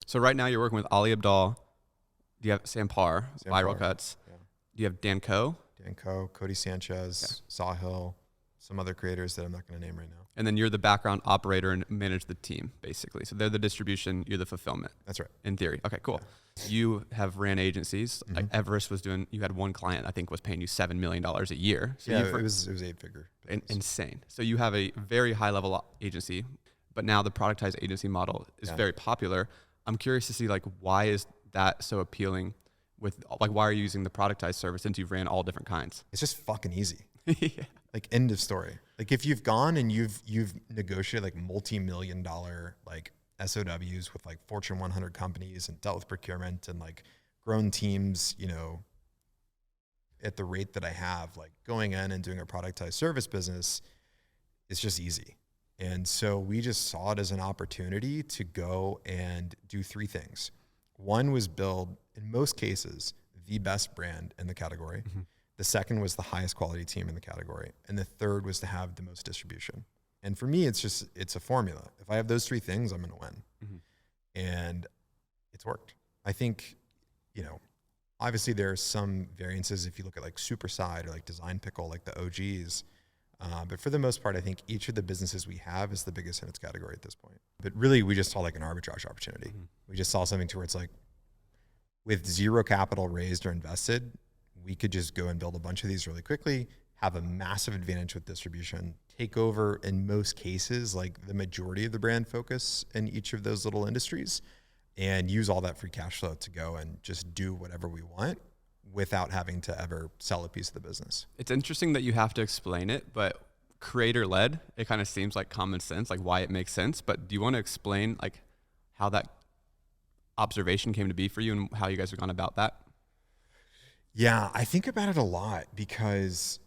So right now you're working with Ali Abdal. Do you have Sam Parr, Viral Cuts? Yeah. Do you have Dan Coe? Dan Coe, Cody Sanchez, Sahil, some other creators that I'm not going to name right now. And then you're the background operator and manage the team, basically. So they're the distribution, you're the fulfillment. That's right. In theory. Okay, cool. Yeah. You have ran agencies. Mm-hmm. Like Everest was doing, you had one client, I think, was paying you $7 million a year. So yeah, it was 8-figure. Insane. So you have a very high level agency, but now the productized agency model is very popular. I'm curious to see like, why is that so appealing with like, why are you using the productized service since you've ran all different kinds? It's just fucking easy. Yeah. Like end of story. Like if you've gone and you've negotiated like multi-million-dollar like SOWs with like Fortune 100 companies and dealt with procurement and like grown teams, you know, at the rate that I have, like going in and doing a productized service business, it's just easy. And so we just saw it as an opportunity to go and do three things. One was build, in most cases, the best brand in the category. Mm-hmm. The second was the highest quality team in the category. And the third was to have the most distribution. And for me, it's a formula. If I have those three things, I'm going to win. Mm-hmm. And it's worked. I think, you know, obviously there are some variances if you look at like Superside or like Design Pickle, like the OGs. But for the most part, I think each of the businesses we have is the biggest in its category at this point. But really, we just saw like an arbitrage opportunity. Mm-hmm. We just saw something to where it's like, with zero capital raised or invested, we could just go and build a bunch of these really quickly, have a massive advantage with distribution, take over in most cases, like the majority of the brand focus in each of those little industries, and use all that free cash flow to go and just do whatever we want without having to ever sell a piece of the business. It's interesting that you have to explain it, but creator-led, it kind of seems like common sense, like why it makes sense. But do you want to explain like how that observation came to be for you and how you guys have gone about that? Yeah, I think about it a lot because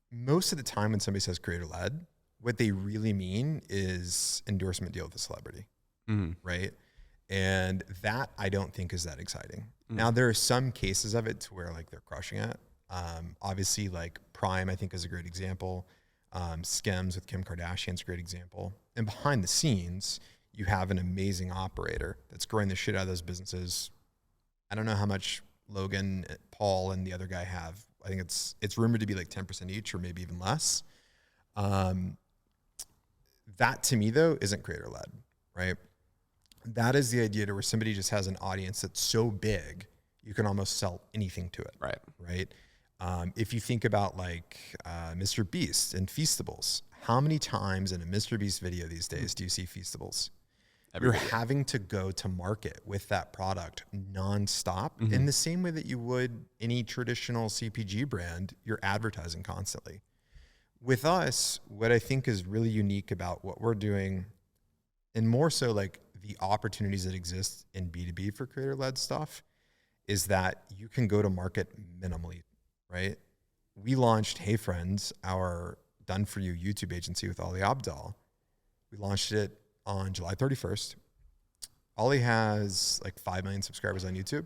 most of the time when somebody says creator-led, what they really mean is endorsement deal with a celebrity, right? And that I don't think is that exciting. Now, there are some cases of it to where like they're crushing it. Obviously, like Prime, I think is a great example. Skims with Kim Kardashian's a great example. And behind the scenes, you have an amazing operator that's growing the shit out of those businesses. I don't know how much Logan, Paul, and the other guy have. I think it's rumored to be like 10% each or maybe even less. That to me though isn't creator-led, right? That is the idea to where somebody just has an audience that's so big you can almost sell anything to it, right? If you think about like Mr. Beast and Feastables, how many times in a Mr. Beast video these days do you see Feastables? You're having to go to market with that product nonstop in the same way that you would any traditional CPG brand. You're advertising constantly. With us, what I think is really unique about what we're doing, and more so like the opportunities that exist in B2B for creator-led stuff, is that you can go to market minimally, right? We launched Hey Friends, our done-for-you YouTube agency with Ali Abdal. We launched it on July 31st. Ollie has like 5 million subscribers on YouTube.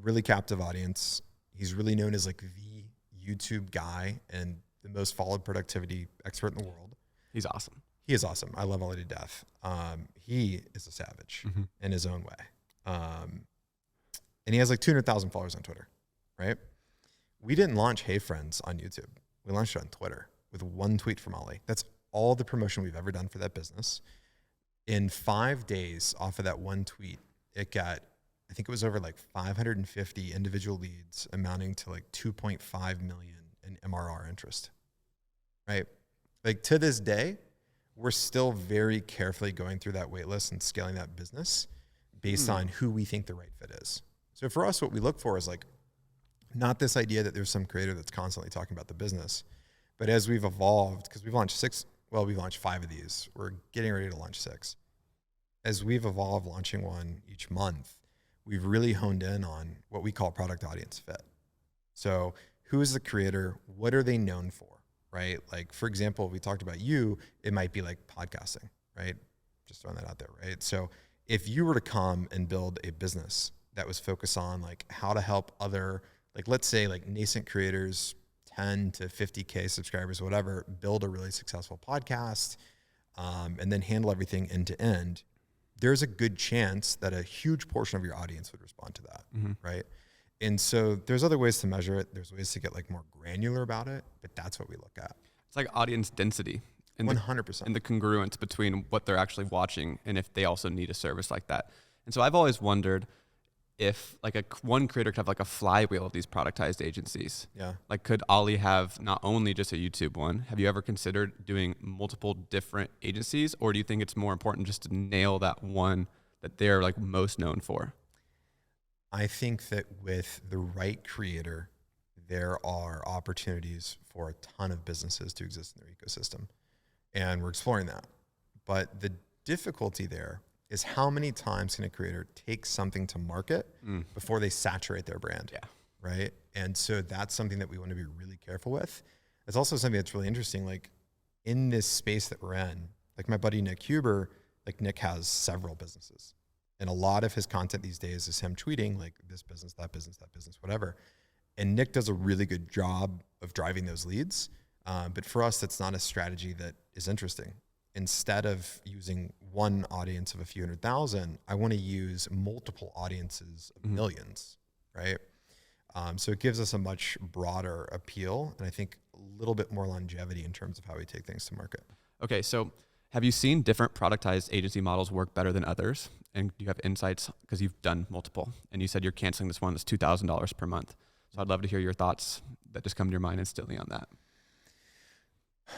Really captive audience. He's really known as like the YouTube guy and the most followed productivity expert in the world. He's awesome. He is awesome. I love Ollie to death. He is a savage in his own way. And he has like 200,000 followers on Twitter, right? We didn't launch Hey Friends on YouTube. We launched it on Twitter with one tweet from Ollie. That's all the promotion we've ever done for that business. In 5 days off of that one tweet, it got, I think it was over like 550 individual leads amounting to like 2.5 million in MRR interest, right? Like to this day, we're still very carefully going through that wait list and scaling that business based on who we think the right fit is. So for us, what we look for is like, not this idea that there's some creator that's constantly talking about the business, but as we've evolved, because we've launched 5 of these. We're getting ready to launch 6. As we've evolved launching one each month, we've really honed in on what we call product audience fit. So who is the creator? What are they known for, right? Like, for example, we talked about you, it might be like podcasting, right? Just throwing that out there, right? So if you were to come and build a business that was focused on like how to help other, like let's say like nascent creators, 10 to 50K subscribers, whatever, build a really successful podcast, and then handle everything end to end, there's a good chance that a huge portion of your audience would respond to that, right? And so there's other ways to measure it. There's ways to get like more granular about it, but that's what we look at. It's like audience density. 100%. And the congruence between what they're actually watching and if they also need a service like that. And so I've always wondered if like one creator could have like a flywheel of these productized agencies. Yeah. Like could Ollie have not only just a YouTube one? Have you ever considered doing multiple different agencies, or do you think it's more important just to nail that one that they're like most known for? I think that with the right creator, there are opportunities for a ton of businesses to exist in their ecosystem. And we're exploring that. But the difficulty there is how many times can a creator take something to market before they saturate their brand, right? And so that's something that we want to be really careful with. It's also something that's really interesting. Like in this space that we're in, like my buddy Nick Huber, like Nick has several businesses. And a lot of his content these days is him tweeting like this business, that business, that business, whatever. And Nick does a really good job of driving those leads. But for us, that's not a strategy that is interesting. Instead of using one audience of a few 100,000, I want to use multiple audiences of millions, right? So it gives us a much broader appeal, and I think a little bit more longevity in terms of how we take things to market. Okay, so have you seen different productized agency models work better than others? And do you have insights, because you've done multiple, and you said you're canceling this one that's $2,000 per month. So I'd love to hear your thoughts that just come to your mind instantly on that.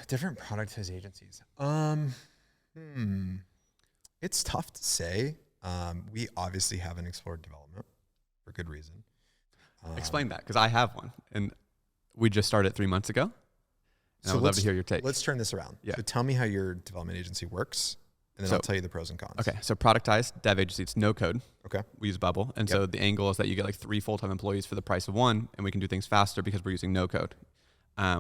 Different productized agencies. It's tough to say. We obviously haven't explored development for good reason. Explain that, because I have one, and we just started 3 months ago. And I would love to hear your take. Let's turn this around. Yeah. So tell me how your development agency works, and then I'll tell you the pros and cons. Okay, so Productized dev agency, it's no code. Okay. We use Bubble, and so the angle is that you get like 3 full-time employees for the price of 1, and we can do things faster because we're using no code.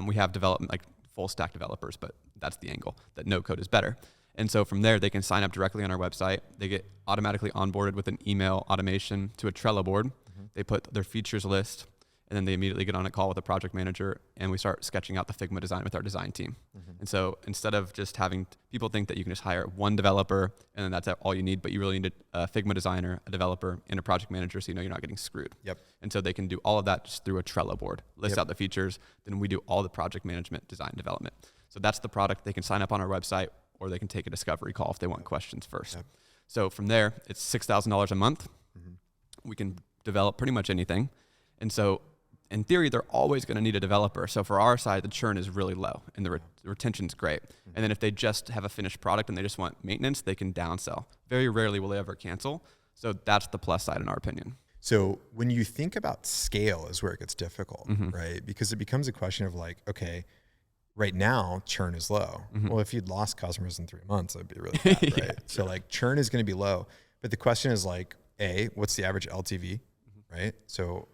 We have development, like full stack developers, but that's the angle, that no code is better. And so from there, they can sign up directly on our website. They get automatically onboarded with an email automation to a Trello board. They put their features list, and then they immediately get on a call with a project manager, and we start sketching out the Figma design with our design team. And so instead of just having people think that you can just hire one developer and then that's all you need, but you really need a Figma designer, a developer, and a project manager, so you know you're not getting screwed. And so they can do all of that just through a Trello board, list out the features, then we do all the project management, design, development. So that's the product. They can sign up on our website, or they can take a discovery call if they want questions first. So from there, it's $6,000 a month. We can develop pretty much anything. And so in theory, they're always going to need a developer. So for our side, the churn is really low and the retention's great. And then if they just have a finished product and they just want maintenance, they can downsell. Very rarely will they ever cancel. So that's the plus side in our opinion. So when you think about scale is where it gets difficult, right? Because it becomes a question of like, okay, right now churn is low. Well, if you'd lost customers in 3 months, that'd be really bad, right? So like churn is going to be low. But the question is like, what's the average LTV, right? So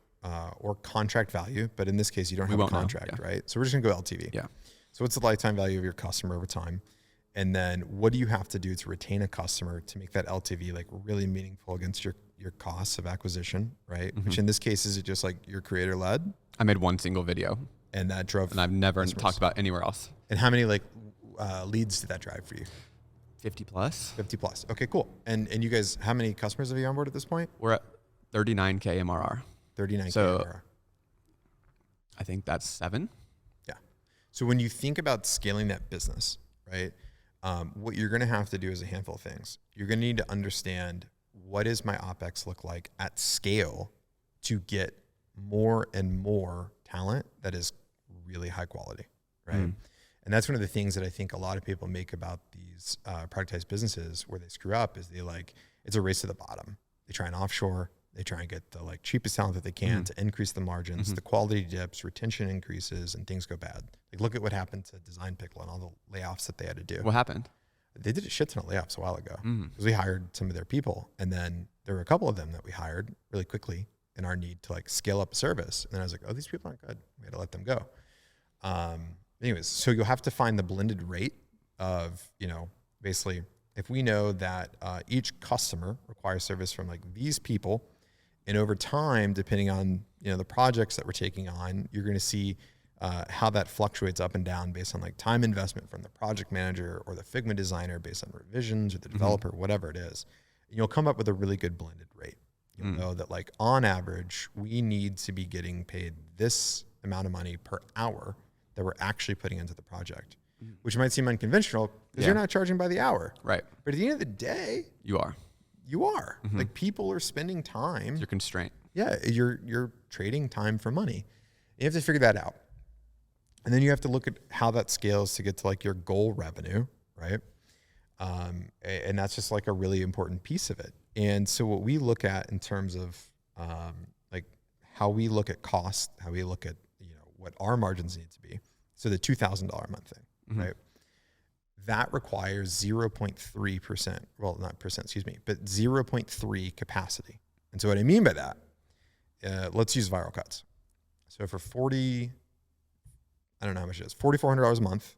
or contract value, but in this case, you don't have a contract, right? So we're just gonna go LTV. So what's the lifetime value of your customer over time? And then what do you have to do to retain a customer to make that LTV like really meaningful against your costs of acquisition, right? Which in this case, is it just like your creator led? I made one single video. And that drove And I've never talked about anywhere else. And how many like leads did that drive for you? 50 plus. 50 plus. Okay, cool. And you guys, how many customers have you on board at this point? We're at 39K MRR. 39K so MRR. I think that's 7. Yeah. So when you think about scaling that business, right, what you're going to have to do is a handful of things. You're going to need to understand, what does my OpEx look like at scale to get more and more talent that is really high quality, right? And that's one of the things that I think a lot of people make about these productized businesses where they screw up is it's a race to the bottom. They try and offshore. They try and get the like cheapest talent that they can to increase the margins. The quality dips, retention increases, and things go bad. Like look at what happened to Design Pickle and all the layoffs that they had to do. What happened? They did a shit ton of layoffs a while ago because we hired some of their people, and then there were a couple of them that we hired really quickly in our need to like scale up a service. And then I was like, oh, these people aren't good. We had to let them go. Anyways, so you'll have to find the blended rate of, basically if we know that each customer requires service from like these people, and over time, depending on the projects that we're taking on, you're going to see how that fluctuates up and down based on like time investment from the project manager or the Figma designer, based on revisions or the developer, whatever it is. you'll come up with a really good blended rate. You'll know that like on average, we need to be getting paid this amount of money per hour that we're actually putting into the project, which might seem unconventional because you're not charging by the hour. Right. But at the end of the day, You are. Like people are spending time. It's your constraint. Yeah. You're trading time for money. You have to figure that out. And then you have to look at how that scales to get to like your goal revenue. Right. And that's just like a really important piece of it. And so what we look at in terms of like how we look at cost, how we look at, what our margins need to be. So the $2,000 a month thing, right? That requires 0.3%, well, not percent, excuse me, but 0.3 capacity. And so what I mean by that, let's use viral cuts. So for I don't know how much it is, $4,400 a month,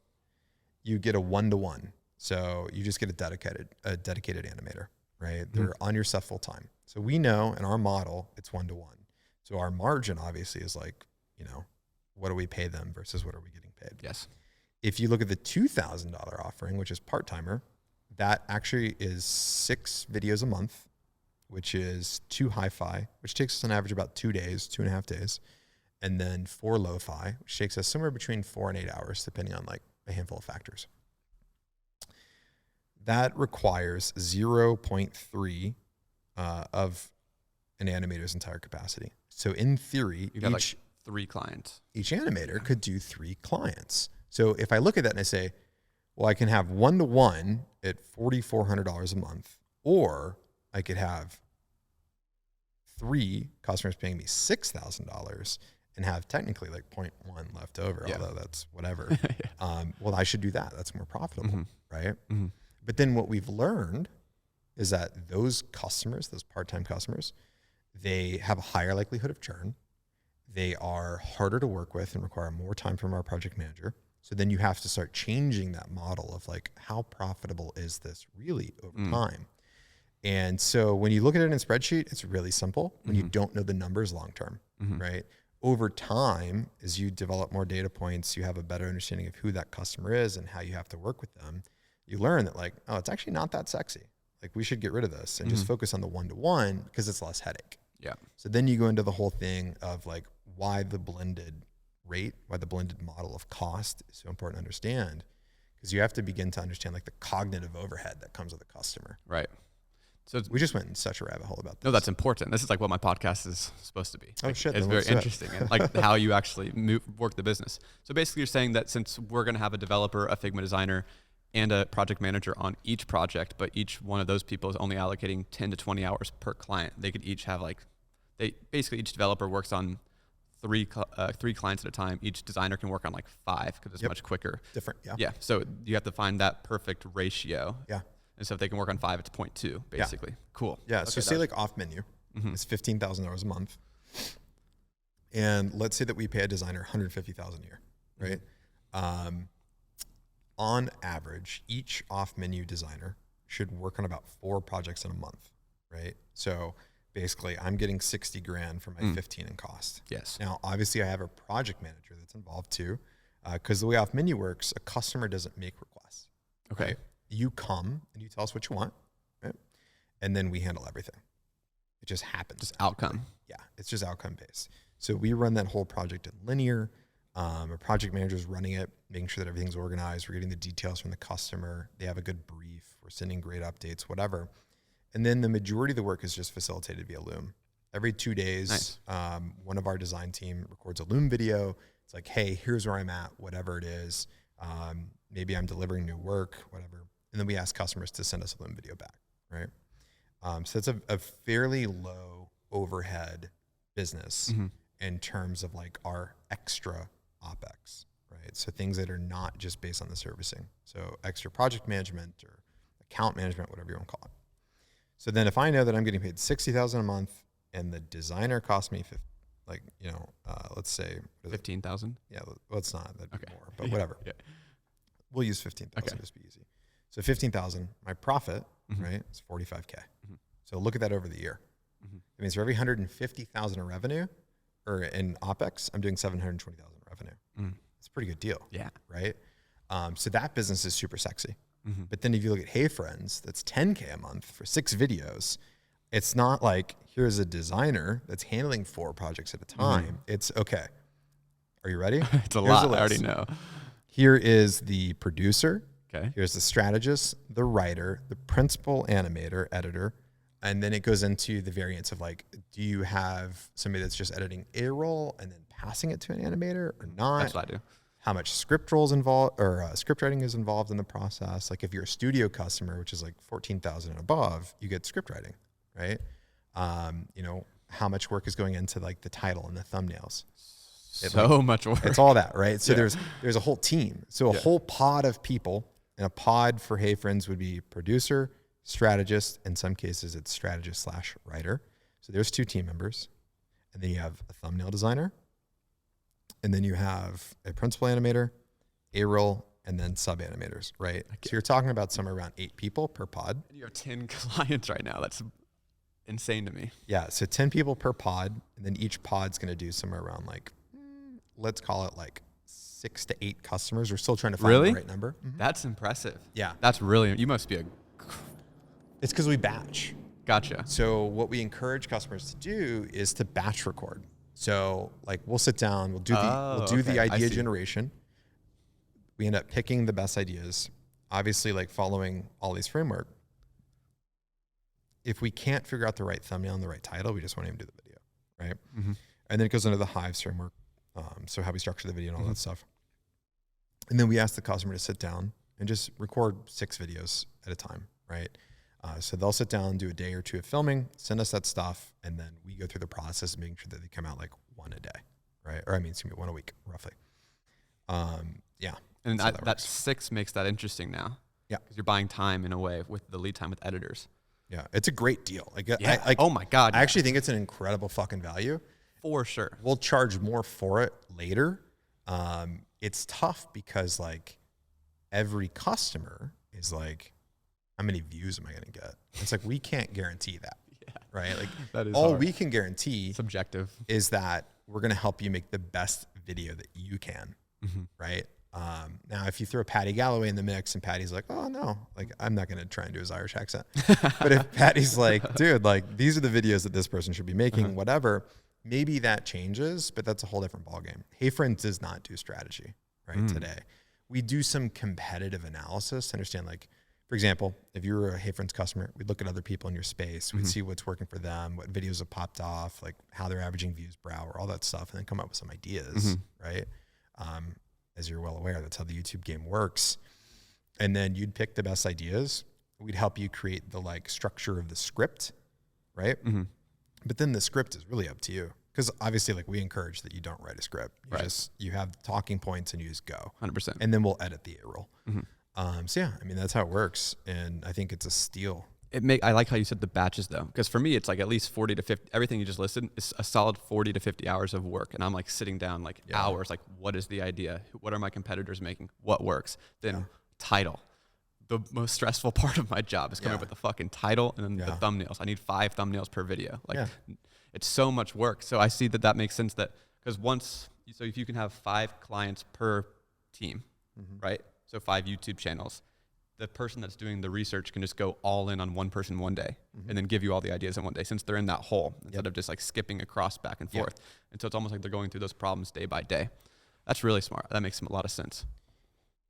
you get a 1-to-1. So you just get a dedicated animator, right? They're on your stuff full time. So we know in our model, it's 1-to-1. So our margin obviously is like, what do we pay them versus what are we getting paid? Yes. If you look at the $2,000 offering, which is part-timer, that actually is 6 videos a month, which is 2 hi-fi, which takes us on average about 2.5 days. And then 4 lo-fi, which takes us somewhere between 4 and 8 hours, depending on like a handful of factors. That requires 0.3 of an animator's entire capacity. So in theory, you got like 3 clients. Each animator could do 3 clients. So if I look at that and I say, well, I can have 1-to-1 at $4,400 a month, or I could have 3 customers paying me $6,000 and have technically like 0.1 left over, although that's whatever. Well, I should do that. That's more profitable, right? But then what we've learned is that those customers, those part-time customers, they have a higher likelihood of churn. They are harder to work with and require more time from our project manager. So then you have to start changing that model of like, how profitable is this really over time? And so when you look at it in a spreadsheet, it's really simple when you don't know the numbers long-term, right? Over time, as you develop more data points, you have a better understanding of who that customer is and how you have to work with them. You learn that like, oh, it's actually not that sexy. Like we should get rid of this and just focus on the 1-to-1 because it's less headache. Yeah. So then you go into the whole thing of like why the blended rate, why the blended model of cost is so important to understand, because you have to begin to understand like the cognitive overhead that comes with a customer. Right. So we just went in such a rabbit hole about this. No, that's important. This is like what my podcast is supposed to be. Oh like, shit. It's very interesting. And like how you actually work the business. So basically you're saying that since we're going to have a developer, a Figma designer, and a project manager on each project, but each one of those people is only allocating 10 to 20 hours per client. They could each have like, each developer works on 3 clients at a time. Each designer can work on like 5 because it's much quicker. Different, yeah. Yeah, so you have to find that perfect ratio. Yeah. And so if they can work on 5, it's 0.2 basically. Yeah. Cool. Yeah, okay, so say like off menu is $15,000 a month. And let's say that we pay a designer $150,000 a year, right? On average, each off-menu designer should work on about 4 projects in a month, right? So basically, I'm getting $60,000 for my 15 in cost. Yes. Now, obviously, I have a project manager that's involved too, because the way off-menu works, a customer doesn't make requests. Okay. Right? You come and you tell us what you want, right? And then we handle everything. It just happens. Just outcome. Yeah, it's just outcome-based. So we run that whole project in linear. A project manager is running it, making sure that everything's organized. We're getting the details from the customer. They have a good brief. We're sending great updates, whatever. And then the majority of the work is just facilitated via Loom. Every 2 days, one of our design team records a Loom video. It's like, hey, here's where I'm at, whatever it is. Maybe I'm delivering new work, whatever. And then we ask customers to send us a Loom video back, right? So it's a fairly low overhead business in terms of like our extra OpEx, right? So things that are not just based on the servicing. So extra project management or account management, whatever you want to call it. So then if I know that I'm getting paid $60,000 a month and the designer cost me let's say 15,000. Yeah, well, it's not. That'd be more, but Yeah. whatever. Yeah. We'll use 15,000 just to be easy. So 15,000. My profit, right, is 45K. So look at that over the year. It means for every 150,000 in revenue or in OpEx, I'm doing 720,000 in revenue. It's a pretty good deal. Yeah. Right. So that business is super sexy. But then if you look at Hey Friends, that's $10K a month for 6 videos. It's not like here's a designer that's handling 4 projects at a time. It's okay. Are you ready? It's a lot. I already know. Here is the producer. Okay. Here's the strategist, the writer, the principal animator, editor. And then it goes into the variants of like, do you have somebody that's just editing a roll and then passing it to an animator or not? That's what I do. How much script roles involved or script writing is involved in the process. Like if you're a studio customer, which is like 14,000 and above, you get script writing, right? You know, how much work is going into like the title and the thumbnails. So much work. It's all that, right? So there's a whole team. So a whole pod of people, and a pod for Hey Friends would be producer, strategist. In some cases, it's strategist/writer. So there's 2 team members. And then you have a thumbnail designer. And then you have a principal animator, A-roll, and then sub-animators, right? So you're talking about somewhere around 8 people per pod. You have 10 clients right now. That's insane to me. Yeah, so 10 people per pod. And then each pod's going to do somewhere around like, let's call it like 6 to 8 customers. We're still trying to find the right number. That's impressive. Yeah. That's really, you must be It's because we batch. Gotcha. So what we encourage customers to do is to batch record. So like we'll sit down, we'll do the idea generation. We end up picking the best ideas, obviously like following Ollie's framework. If we can't figure out the right thumbnail and the right title, we just won't even do the video, right? And then it goes into the Hives framework. So how we structure the video and all that stuff. And then we ask the customer to sit down and just record 6 videos at a time, right? So they'll sit down, do a day or 2 of filming, send us that stuff, and then we go through the process of making sure that they come out like 1 a day, right? Or I mean, excuse me, 1 a week, roughly. Yeah. And that 6 makes that interesting now. Yeah. Because you're buying time in a way with the lead time with editors. Yeah. It's a great deal. Like, oh my God. I actually think it's an incredible fucking value. For sure. We'll charge more for it later. It's tough because like every customer is like, how many views am I going to get? It's like, we can't guarantee that, right? Like that is all hard. we can guarantee Subjective is that we're going to help you make the best video that you can, right? Now, if you throw Patty Galloway in the mix and Patty's like, oh no, like I'm not going to try and do his Irish accent. But if Patty's like, dude, like these are the videos that this person should be making, whatever, maybe that changes, but that's a whole different ballgame. Hey Friends does not do strategy, right? Today. We do some competitive analysis to understand, like, for example, if you were a Hey Friends customer, we'd look at other people in your space. We'd see what's working for them, what videos have popped off, like how they're averaging views per hour, all that stuff, and then come up with some ideas, right? As you're well aware, that's how the YouTube game works. And then you'd pick the best ideas. We'd help you create the like structure of the script, right? But then the script is really up to you. Because obviously, like, we encourage that you don't write a script. You have talking points and you just go. 100%. And then we'll edit the A-roll. So yeah, I mean, that's how it works. And I think it's a steal. I like how you said the batches though, because for me, it's like at least 40 to 50, everything you just listed is a solid 40 to 50 hours of work. And I'm like sitting down like hours, like what is the idea? What are my competitors making? What works? Then title. The most stressful part of my job is coming up with the fucking title and then the thumbnails. I need 5 thumbnails per video. Like it's so much work. So I see that makes sense that because so if you can have 5 clients per team, right? So 5 YouTube channels, the person that's doing the research can just go all in on one person one day and then give you all the ideas in one day since they're in that hole instead of just like skipping across back and forth. And so it's almost like they're going through those problems day by day. That's really smart. That makes a lot of sense.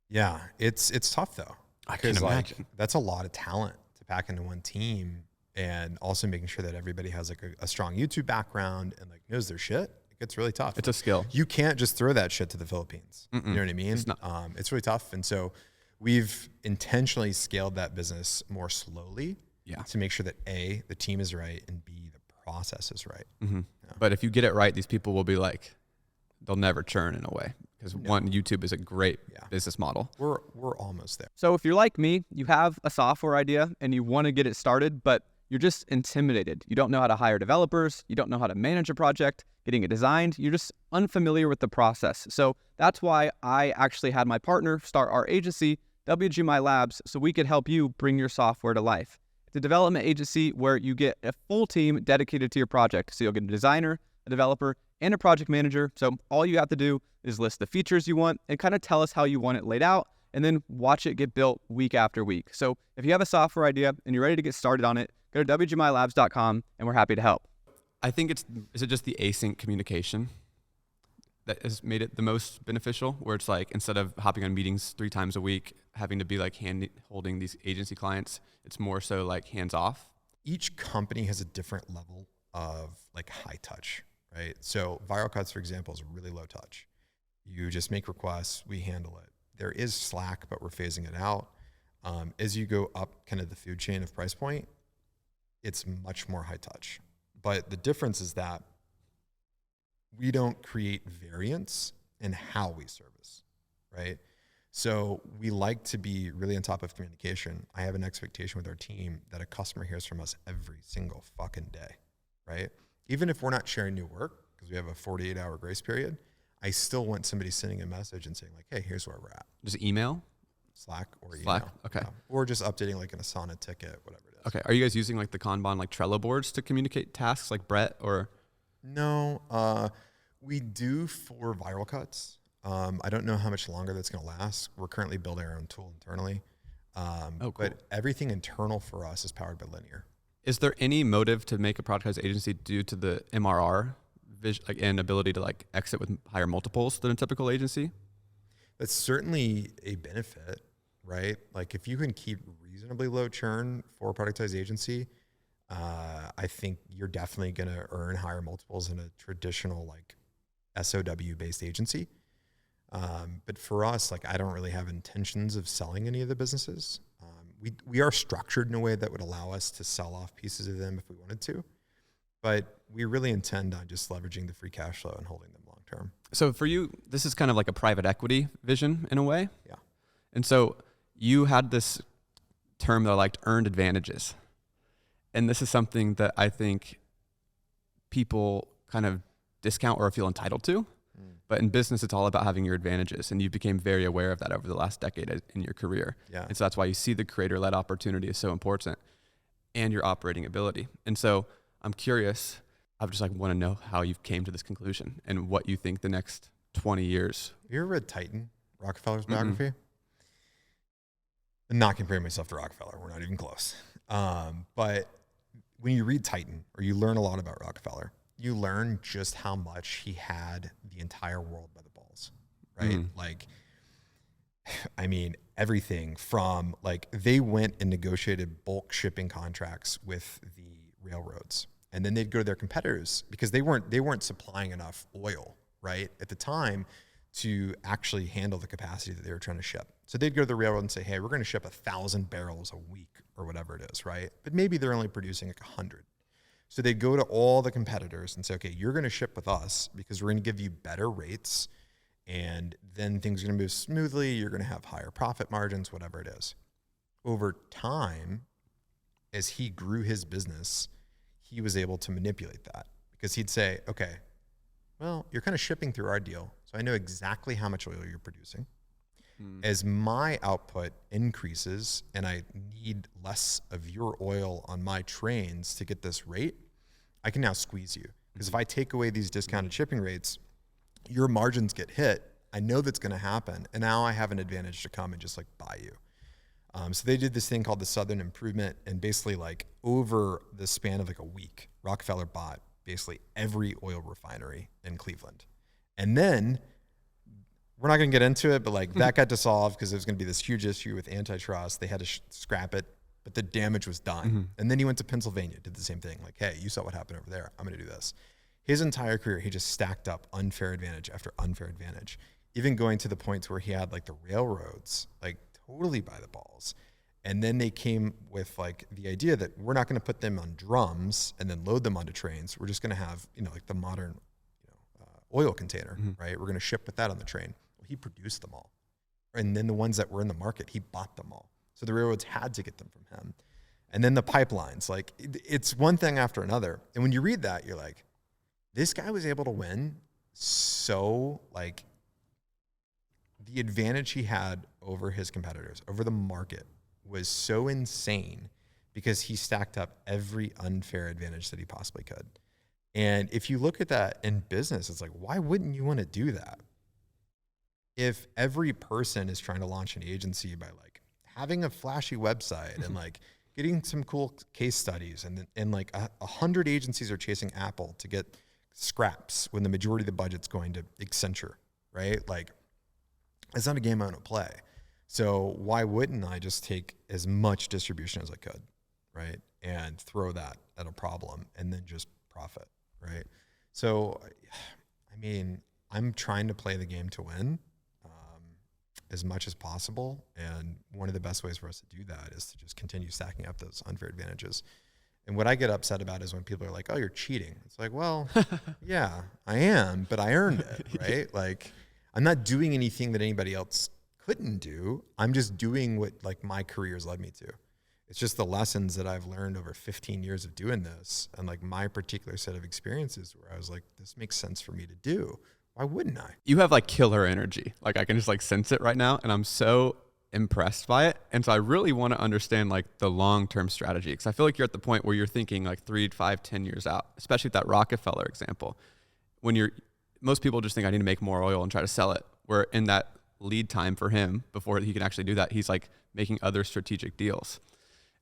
Yeah. It's tough though. I can imagine. Like, that's a lot of talent to pack into one team, and also making sure that everybody has like a strong YouTube background and like knows their shit. It's really tough. It's a skill. You can't just throw that shit to the Philippines. You know what I mean? It's not. It's really tough. And so we've intentionally scaled that business more slowly to make sure that A, the team is right, and B, the process is right. But if you get it right, these people will be like, they'll never churn in a way. Because one, YouTube is a great business model. We're almost there. So if you're like me, you have a software idea and you want to get it started, but you're just intimidated. You don't know how to hire developers. You don't know how to manage a project, getting it designed. You're just unfamiliar with the process. So that's why I actually had my partner start our agency, WGMI Labs, so we could help you bring your software to life. It's a development agency where you get a full team dedicated to your project. So you'll get a designer, a developer, and a project manager. So all you have to do is list the features you want and kind of tell us how you want it laid out. and then watch it get built week after week. So if you have a software idea and you're ready to get started on it, go to wgmilabs.com and we're happy to help. I think is it just the async communication that has made it the most beneficial, where it's like, instead of hopping on meetings 3 times a week, having to be like holding these agency clients, it's more so like hands off? Each company has a different level of like high touch, right? So Viral Cuts, for example, is really low touch. You just make requests, we handle it. There is Slack, but we're phasing it out. As you go up kind of the food chain of price point, it's much more high touch. But the difference is that we don't create variance in how we service, right? So we like to be really on top of communication. I have an expectation with our team that a customer hears from us every single fucking day, right? Even if we're not sharing new work, because we have a 48-hour grace period, I still want somebody sending a message and saying like, hey, here's where we're at. Just email? Slack or email. Slack, okay. Or just updating like an Asana ticket, whatever it is. Okay, are you guys using like the Kanban, like Trello boards to communicate tasks like Brett, or? No, we do for Viral Cuts. I don't know how much longer that's going to last. We're currently building our own tool internally. Cool. But everything internal for us is powered by Linear. Is there any motive to make a productized agency due to the MRR like, and ability to like exit with higher multiples than a typical agency? That's certainly a benefit, right? Like if you can keep reasonably low churn for a productized agency, I think you're definitely going to earn higher multiples in a traditional like SOW based agency. But for us, like I don't really have intentions of selling any of the businesses. We are structured in a way that would allow us to sell off pieces of them if we wanted to, but we really intend on just leveraging the free cash flow and holding them long term. So for you, this is kind of like a private equity vision in a way. Yeah. And so you had this term that I liked, earned advantages. And this is something that I think people kind of discount or feel entitled to. But in business, it's all about having your advantages. And you became very aware of that over the last decade in your career. Yeah. And so that's why you see the creator-led opportunity is so important, and your operating ability. And so I'm curious, I just like want to know how you came to this conclusion and what you think the next 20 years. Have you ever read Titan, Rockefeller's biography? I'm not comparing myself to Rockefeller. We're not even close. But when you read Titan, or you learn a lot about Rockefeller, you learn just how much he had the entire world by the balls, right? Like, I mean, everything from like, they went and negotiated bulk shipping contracts with the railroads, and then they'd go to their competitors because they weren't supplying enough oil, right, at the time to actually handle the capacity that they were trying to ship. So they'd go to the railroad and say, hey, we're going to ship 1,000 barrels a week or whatever it is, right? But maybe they're only producing like 100. So they'd go to all the competitors and say, okay, you're going to ship with us because we're going to give you better rates, and then things are going to move smoothly. You're going to have higher profit margins, whatever it is. Over time, as he grew his business, he was able to manipulate that because he'd say, okay, well, you're kind of shipping through our deal, so I know exactly how much oil you're producing. As my output increases and I need less of your oil on my trains to get this rate, I can now squeeze you. Because if I take away these discounted shipping rates, your margins get hit. I know that's going to happen. And now I have an advantage to come and just like buy you. So they did this thing called the Southern Improvement. And basically like over the span of like a week, Rockefeller bought basically every oil refinery in Cleveland. And then we're not going to get into it, but like that got dissolved because there was going to be this huge issue with antitrust. They had to scrap it, but the damage was done. And then he went to Pennsylvania, did the same thing. Like, hey, you saw what happened over there. I'm going to do this. His entire career, he just stacked up unfair advantage after unfair advantage, even going to the point where he had like the railroads, like totally by the balls. And then they came with like the idea that we're not going to put them on drums and then load them onto trains. We're just going to have, like the modern, oil container, right? We're going to ship with that on the train. He produced them all. And then the ones that were in the market, he bought them all. So the railroads had to get them from him. And then the pipelines, like it's one thing after another. And when you read that, you're like, this guy was able to win. So like the advantage he had over his competitors, over the market, was so insane because he stacked up every unfair advantage that he possibly could. And if you look at that in business, it's like, why wouldn't you want to do that? if every person is trying to launch an agency by like having a flashy website and like getting some cool case studies, and like 100 agencies are chasing Apple to get scraps when the majority of the budget's going to Accenture, right? Like, it's not a game I want to play. So why wouldn't I just take as much distribution as I could, right? And throw that at a problem and then just profit, right? So, I mean, I'm trying to play the game to win as much as possible. And one of the best ways for us to do that is to just continue stacking up those unfair advantages. And what I get upset about is when people are like, oh, you're cheating. It's like, well, yeah, I am, but I earned it, right? Like, I'm not doing anything that anybody else couldn't do. I'm just doing what like my career has led me to. It's just the lessons that I've learned over 15 years of doing this, and like my particular set of experiences where I was like, this makes sense for me to do. Why wouldn't I? You have like killer energy. Like I can just like sense it right now, and I'm so impressed by it. And so I really want to understand like the long-term strategy, because I feel like you're at the point where you're thinking like 3, 5, 10 years out, especially with that Rockefeller example. When most people just think I need to make more oil and try to sell it. Where in that lead time for him before he can actually do that, he's like making other strategic deals.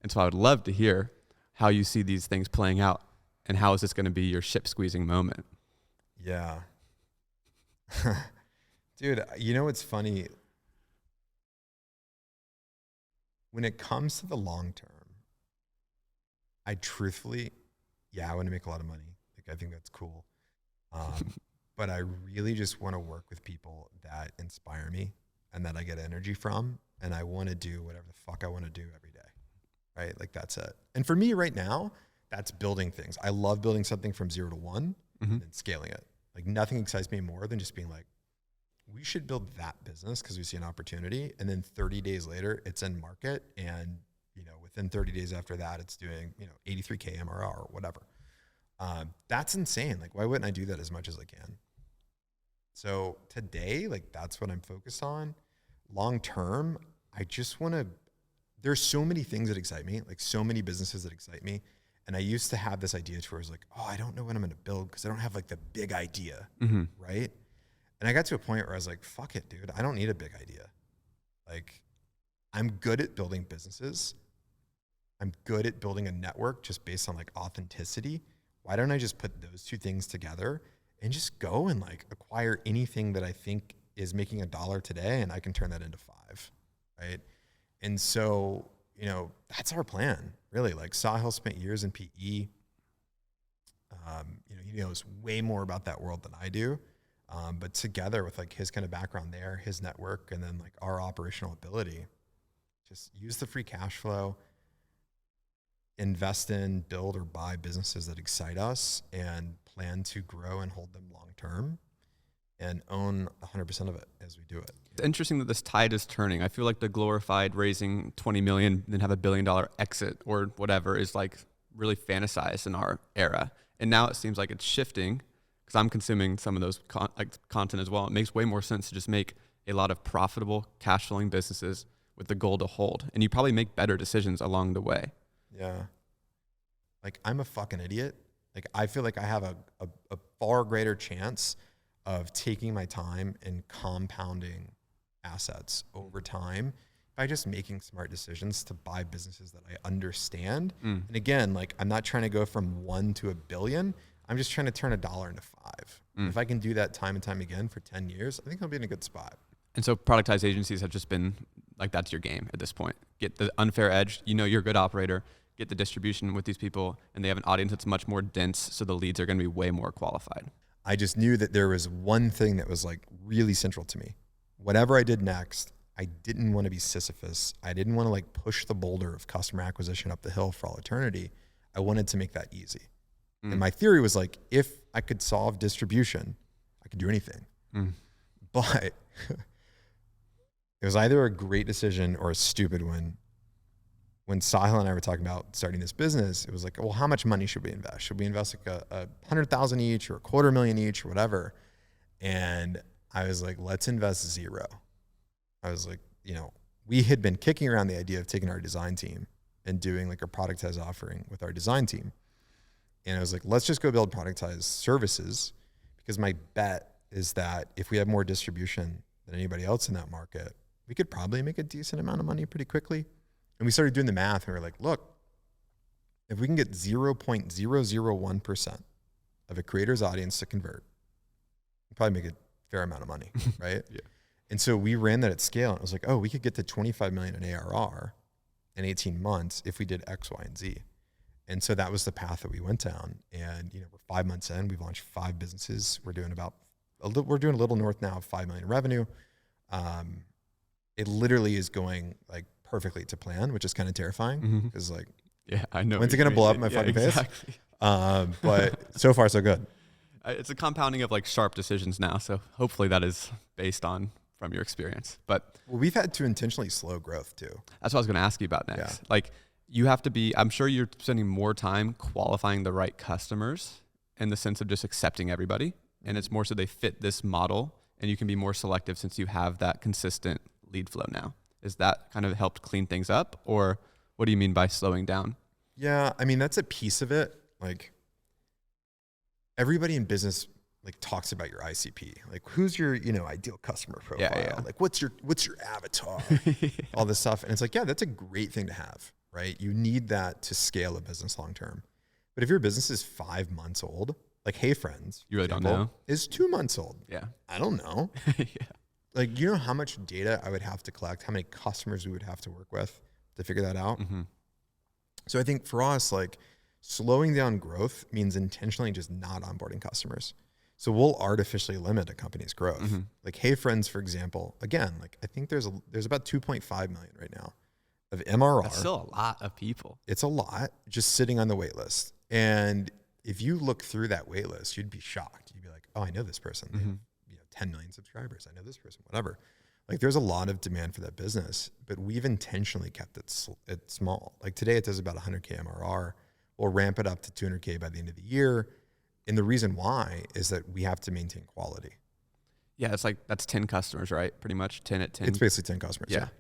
And so I would love to hear how you see these things playing out, and how is this going to be your ship squeezing moment? Yeah. Dude, you know what's funny? When it comes to the long term, I truthfully, I want to make a lot of money. Like, I think that's cool. But I really just want to work with people that inspire me and that I get energy from. And I want to do whatever the fuck I want to do every day. Right? Like, that's it. And for me right now, that's building things. I love building something from 0 to 1 and scaling it. Like, nothing excites me more than just being like, we should build that business because we see an opportunity. And then 30 days later, it's in market. And, within 30 days after that, it's doing, 83K MRR or whatever. That's insane. Like, why wouldn't I do that as much as I can? So today, like, that's what I'm focused on. Long term, I just want to, there's so many things that excite me, like so many businesses that excite me. And I used to have this idea to where I was like, oh, I don't know what I'm going to build because I don't have like the big idea, right? And I got to a point where I was like, fuck it, dude. I don't need a big idea. Like, I'm good at building businesses. I'm good at building a network just based on like authenticity. Why don't I just put those two things together and just go and like acquire anything that I think is making $1 today, and I can turn that into 5, right? And so, that's our plan, really. Like, Sahil spent years in PE. He knows way more about that world than I do. But together with like his kind of background there, his network, and then like our operational ability, just use the free cash flow, invest in, build, or buy businesses that excite us, and plan to grow and hold them long term, and own 100% of it as we do it. It's interesting that this tide is turning. I feel like the glorified raising 20 million, then have $1 billion exit or whatever is like really fantasized in our era. And now it seems like it's shifting, because I'm consuming some of those content as well. It makes way more sense to just make a lot of profitable, cash flowing businesses with the goal to hold. And you probably make better decisions along the way. Yeah. Like, I'm a fucking idiot. Like, I feel like I have a far greater chance of taking my time and compounding assets over time by just making smart decisions to buy businesses that I understand. And again, like, I'm not trying to go from 1 to 1 billion. I'm just trying to turn $1 into 5. If I can do that time and time again for 10 years, I think I'll be in a good spot. And so productized agencies have just been like, that's your game at this point. Get the unfair edge. You're a good operator. Get the distribution with these people, and they have an audience that's much more dense, so the leads are going to be way more qualified. I just knew that there was one thing that was like really central to me. Whatever I did next, I didn't want to be Sisyphus. I didn't want to like push the boulder of customer acquisition up the hill for all eternity. I wanted to make that easy. And my theory was like, if I could solve distribution, I could do anything. But it was either a great decision or a stupid one. When Sahil and I were talking about starting this business, it was like, well, how much money should we invest? Should we invest like a 100,000 each or $250,000 each or whatever? And I was like, let's invest 0. I was like, we had been kicking around the idea of taking our design team and doing like a productized offering with our design team. And I was like, let's just go build productized services, because my bet is that if we have more distribution, than anybody else in that market, we could probably make a decent amount of money pretty quickly. And we started doing the math and we were like, look, if we can get 0.001% of a creator's audience to convert, we'll probably make a fair amount of money, right? Yeah. And so we ran that at scale and it was like, oh, we could get to 25 million in ARR in 18 months if we did X, Y, and Z. And so that was the path that we went down. And, you know, we're 5 months in, we've launched 5 businesses. We're doing a little north now of 5 million revenue. It literally is going like perfectly to plan, which is kind of terrifying because like, yeah, I know. When's it going to blow up in my fucking face? But so far so good. It's a compounding of like sharp decisions now. So hopefully that is based on from your experience. But we've had to intentionally slow growth too. That's what I was going to ask you about next. Yeah. Like you have to be, I'm sure you're spending more time qualifying the right customers in the sense of just accepting everybody. And it's more so they fit this model and you can be more selective since you have that consistent lead flow now. Is that kind of helped clean things up, or what do you mean by slowing down? Yeah. I mean, that's a piece of it. Like everybody in business like talks about your ICP, like who's your, you know, ideal customer profile, Yeah. like what's your avatar, all this stuff. And it's like, yeah, that's a great thing to have, right? You need that to scale a business long-term. But if your business is 5 months old, like Hey Friends, you really don't know, is 2 months old. Yeah. I don't know. Yeah. Like, you know how much data I would have to collect, how many customers we would have to work with to figure that out. Mm-hmm. So I think for us, like slowing down growth means intentionally just not onboarding customers. So we'll artificially limit a company's growth. Mm-hmm. Like Hey Friends, for example, again, like I think there's about 2.5 million right now of MRR. That's still a lot of people. It's a lot just sitting on the wait list. And if you look through that wait list, you'd be shocked. You'd be like, oh, I know this person. They have, 10 million subscribers. I know this person, whatever. Like there's a lot of demand for that business, but we've intentionally kept it small. Like today it does about 100K MRR. We'll ramp it up to 200K by the end of the year. And the reason why is that we have to maintain quality. Yeah, it's like that's 10 customers, right? Pretty much 10 at 10. It's basically 10 customers. Yeah.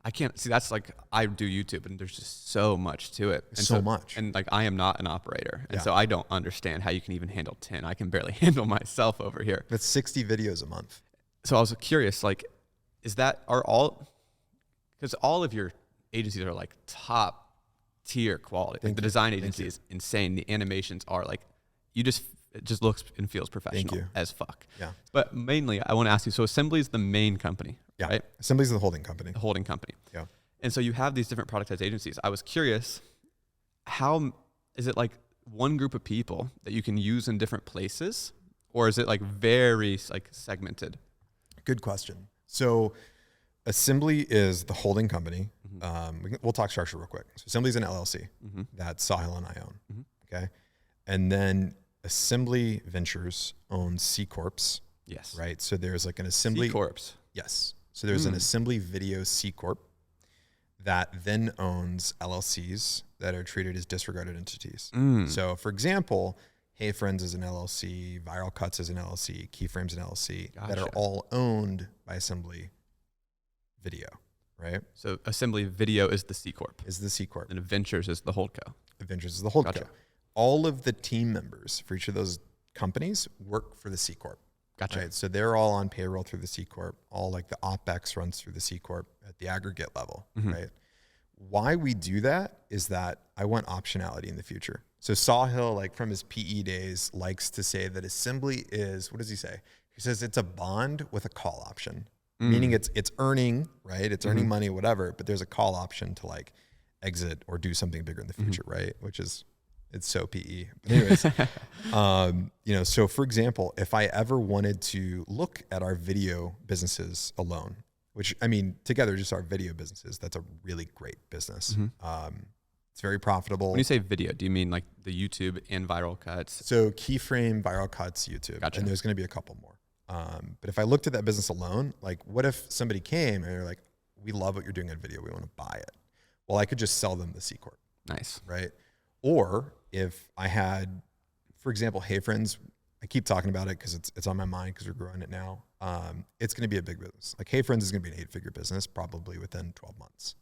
I can't see, that's like, I do YouTube and there's just so much to it. And so much. And like, I am not an operator. And Yeah. so I don't understand how you can even handle 10. I can barely handle myself over here. That's 60 videos a month. So I was curious, like, because all of your agencies are like top tier quality. Like the design agency is insane. The animations are like, it just looks and feels professional as fuck. Yeah. But mainly I want to ask you, so Assembly is the main company, Yeah. right? Assembly's the holding company. The holding company. Yeah. And so you have these different productized agencies. I was curious, how is it like one group of people that you can use in different places, or is it like very like segmented? Good question. So Assembly is the holding company. We'll talk structure real quick. So Assembly is an LLC that Sahil and I own. Okay. And then Assembly Ventures owns C Corps. Yes. Right. So there's like an Assembly C Corps. Yes. So there's an Assembly Video C Corp that then owns LLCs that are treated as disregarded entities. So for example, Hey Friends is an LLC, Viral Cuts is an LLC, Keyframes an LLC that are all owned by Assembly Video, right? So Assembly Video is the C Corp. Is the C Corp. And Ventures is the holdco. Ventures is the holdco. Gotcha. All of the team members for each of those companies work for the C Corp. Gotcha. Right? So they're all on payroll through the C Corp. All like the OpEx runs through the C Corp at the aggregate level, right? Why we do that is that I want optionality in the future. So Sahil, like from his PE days, likes to say that Assembly is, what does he say? He says it's a bond with a call option, meaning it's earning, right? It's earning money, whatever, but there's a call option to like exit or do something bigger in the future, right? Which is, it's so PE. But anyways, so for example, if I ever wanted to look at our video businesses alone, which I mean, together, just our video businesses, that's a really great business. It's very profitable. When you say video, do you mean like the YouTube and Viral Cuts? So Keyframe, Viral Cuts, YouTube, Gotcha. and there's going to be a couple more. But if I looked at that business alone, like what if somebody came and they're like, we love what you're doing on video, we want to buy it. Well, I could just sell them the C Corp. Nice. Right? Or if I had, for example, Hey Friends, I keep talking about it because it's on my mind because we're growing it now. It's going to be a big business. Like Hey Friends is going to be an 8-figure business probably within 12 months.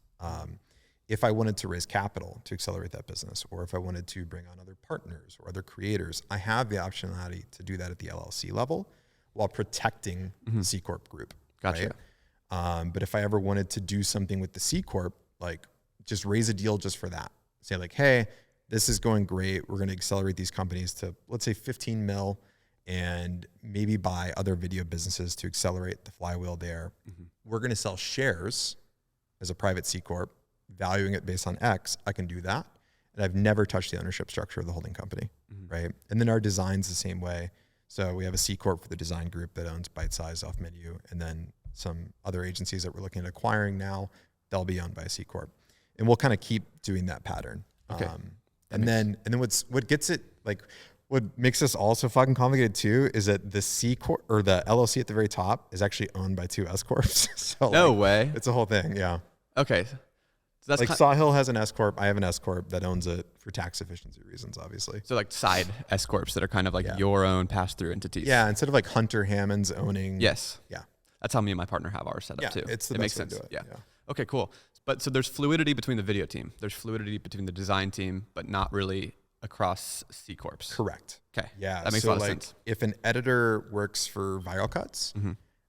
If I wanted to raise capital to accelerate that business, or if I wanted to bring on other partners or other creators, I have the optionality to do that at the LLC level while protecting the C Corp group. Gotcha. Right? But if I ever wanted to do something with the C Corp, like just raise a deal just for that. Say like, hey, this is going great. We're going to accelerate these companies to, let's say, 15 mil and maybe buy other video businesses to accelerate the flywheel there. We're going to sell shares as a private C Corp, valuing it based on X. I can do that. And I've never touched the ownership structure of the holding company, right? And then our design's the same way. So we have a C Corp for the design group that owns Bite Size, Off Menu, and then some other agencies that we're looking at acquiring now, they'll be owned by a C Corp. And we'll kind of keep doing that pattern. Okay. And then what gets it, like, what makes this all so fucking complicated too is that the C Corp or the LLC at the very top is actually owned by 2 S Corps. So No way. It's a whole thing. Yeah. Okay. So that's like Sawhill has an S Corp. I have an S Corp that owns it for tax efficiency reasons, obviously. So like side S Corps that are kind of like your own pass-through entities. Yeah. Instead of like Hunter Hammonds owning. Yes. Yeah. That's how me and my partner have ours set up too. It's the it best makes way to sense. do it. Yeah. Okay, cool. But so there's fluidity between the video team. There's fluidity between the design team, but not really across C Corps. Correct. Okay. Yeah. That makes a lot of sense. If an editor works for Viral Cuts,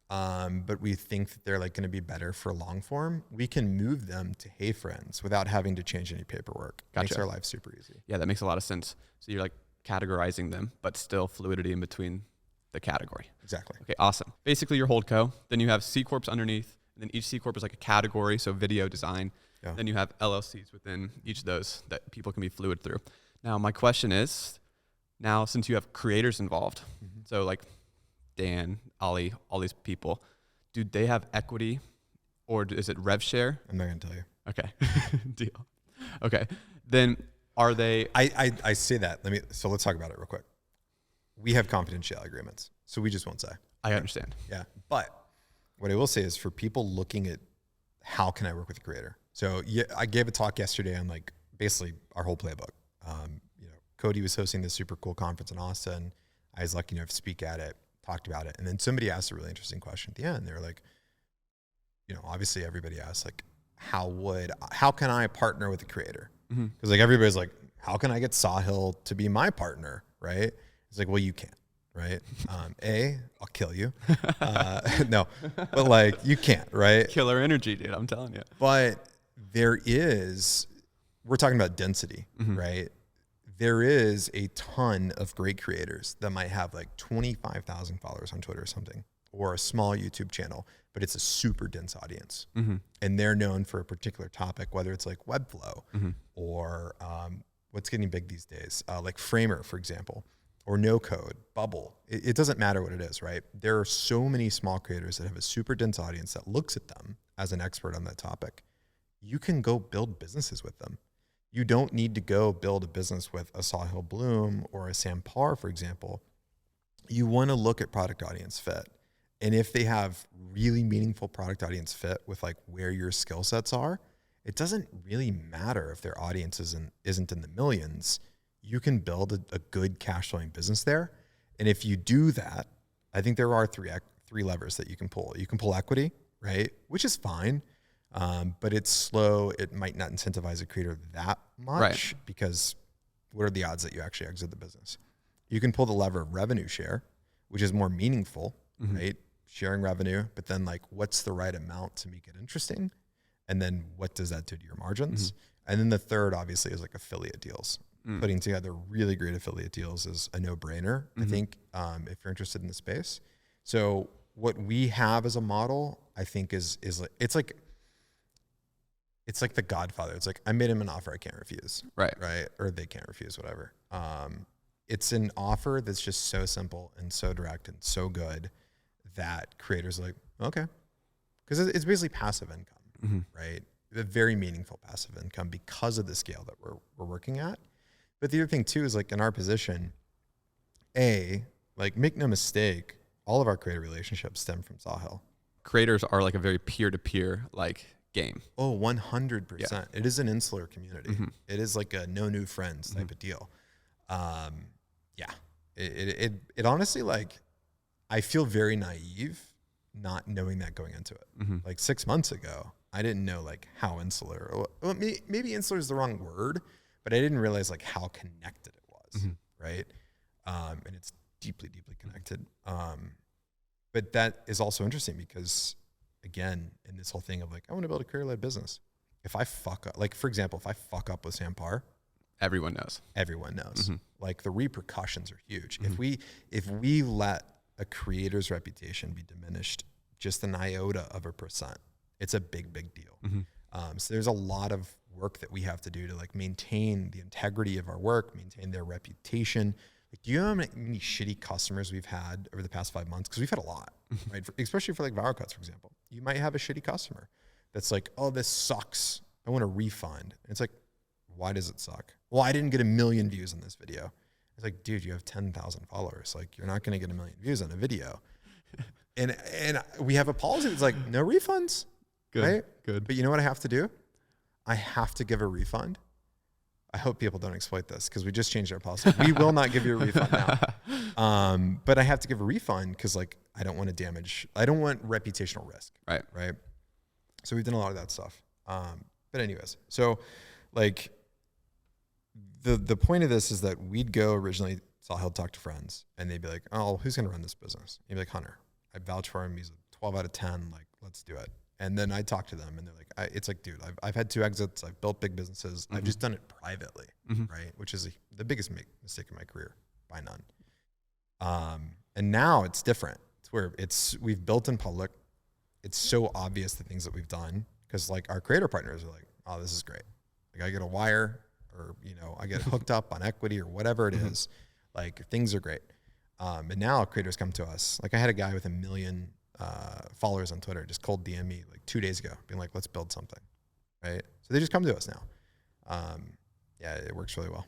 but we think that they're like going to be better for long form, we can move them to Hey Friends without having to change any paperwork. Gotcha. Makes our life super easy. Yeah, that makes a lot of sense. So you're like categorizing them, but still fluidity in between the category. Exactly. Okay, awesome. Basically your holdco, then you have C Corps underneath, and then each C Corp is like a category, so video design. Yeah. Then you have LLCs within each of those that people can be fluid through. Now, my question is, now since you have creators involved, so like Dan, Ali, all these people, do they have equity or is it rev share? I'm not going to tell you. Okay, deal. Okay, then are they? I say that. So let's talk about it real quick. We have confidentiality agreements, so we just won't say. I understand. Yeah. But what I will say is for people looking at how can I work with a creator? So yeah, I gave a talk yesterday on like basically our whole playbook. Cody was hosting this super cool conference in Austin. I was lucky enough to speak at it, talked about it. And then somebody asked a really interesting question at the end. They were like, obviously everybody asks like, how can I partner with a creator? Because like everybody's like, how can I get Sawhill to be my partner? Right? It's like, well, you can't. Right? I'll kill you. No, but like you can't, right? Killer energy, dude. I'm telling you. But we're talking about density, right? There is a ton of great creators that might have like 25,000 followers on Twitter or something, or a small YouTube channel, but it's a super dense audience. And they're known for a particular topic, whether it's like Webflow or what's getting big these days, like Framer, for example, or No Code, Bubble. It doesn't matter what it is, right? There are so many small creators that have a super dense audience that looks at them as an expert on that topic. You can go build businesses with them. You don't need to go build a business with a Sawhill Bloom or a Sam Parr, for example. You want to look at product audience fit. And if they have really meaningful product audience fit with like where your skill sets are, it doesn't really matter if their audience isn't in the millions. You can build a good cash flowing business there. And if you do that, I think there are three levers that you can pull. You can pull equity, right? Which is fine. But it's slow. It might not incentivize a creator that much because what are the odds that you actually exit the business? You can pull the lever of revenue share, which is more meaningful, right? Sharing revenue, but then like, what's the right amount to make it interesting? And then what does that do to your margins? And then the third obviously is like affiliate deals. Putting together really great affiliate deals is a no-brainer, I think, if you're interested in the space. So what we have as a model, I think is it's like the Godfather. It's like, I made him an offer I can't refuse. Right. Or they can't refuse, whatever. It's an offer that's just so simple and so direct and so good that creators are like, okay. Because it's basically passive income, right? A very meaningful passive income because of the scale that we're working at. But the other thing too is like in our position, like make no mistake, all of our creator relationships stem from Sawhill. Creators are like a very peer-to-peer like game. Oh, 100%. Yeah. It is an insular community. It is like a no new friends type of deal. It honestly, like, I feel very naive not knowing that going into it. Like 6 months ago, I didn't know like how insular, well, maybe insular is the wrong word, but I didn't realize like how connected it was. Right. And it's deeply, deeply connected. But but that is also interesting because, again, in this whole thing of like, I want to build a career-led business. If I fuck up, like for example, if I fuck up with Sam Parr, everyone knows. Everyone knows. Mm-hmm. Like the repercussions are huge. Mm-hmm. If we let a creator's reputation be diminished just an iota of a percent, it's a big, big deal. Mm-hmm. So there's a lot of work that we have to do to like maintain the integrity of our work, maintain their reputation. Like, do you know how many shitty customers we've had over the past 5 months? Because we've had a lot, right? Especially for like Vower Cuts, for example. You might have a shitty customer that's like, oh, this sucks. I want a refund. And it's like, why does it suck? Well, I didn't get 1 million views on this video. It's like, dude, you have 10,000 followers. Like, you're not going to get 1 million views on a video. and we have a policy that's like, no refunds. Good, right? good. But you know what I have to do? I have to give a refund. I hope people don't exploit this because we just changed our policy. We will not give you a refund now. But I have to give a refund because like I don't want reputational risk. Right. Right. So we've done a lot of that stuff. But anyways, so like the point of this is that we'd go originally, Sahil talk to friends and they'd be like, oh, who's going to run this business? And he'd be like, Hunter. I vouch for him. He's a 12 out of 10. Like, let's do it. And then I talk to them and they're like, it's like, dude, I've had 2 exits. I've built big businesses. Mm-hmm. I've just done it privately, right? Which is the biggest mistake in my career by none. And now it's different. It's where we've built in public. It's so obvious the things that we've done because like our creator partners are like, oh, this is great. Like I get a wire or, I get hooked up on equity or whatever it is. Like things are great. And now creators come to us. Like I had a guy with 1 million followers on Twitter just cold DM me like 2 days ago being like, let's build something. Right. So they just come to us now. Yeah, it works really well.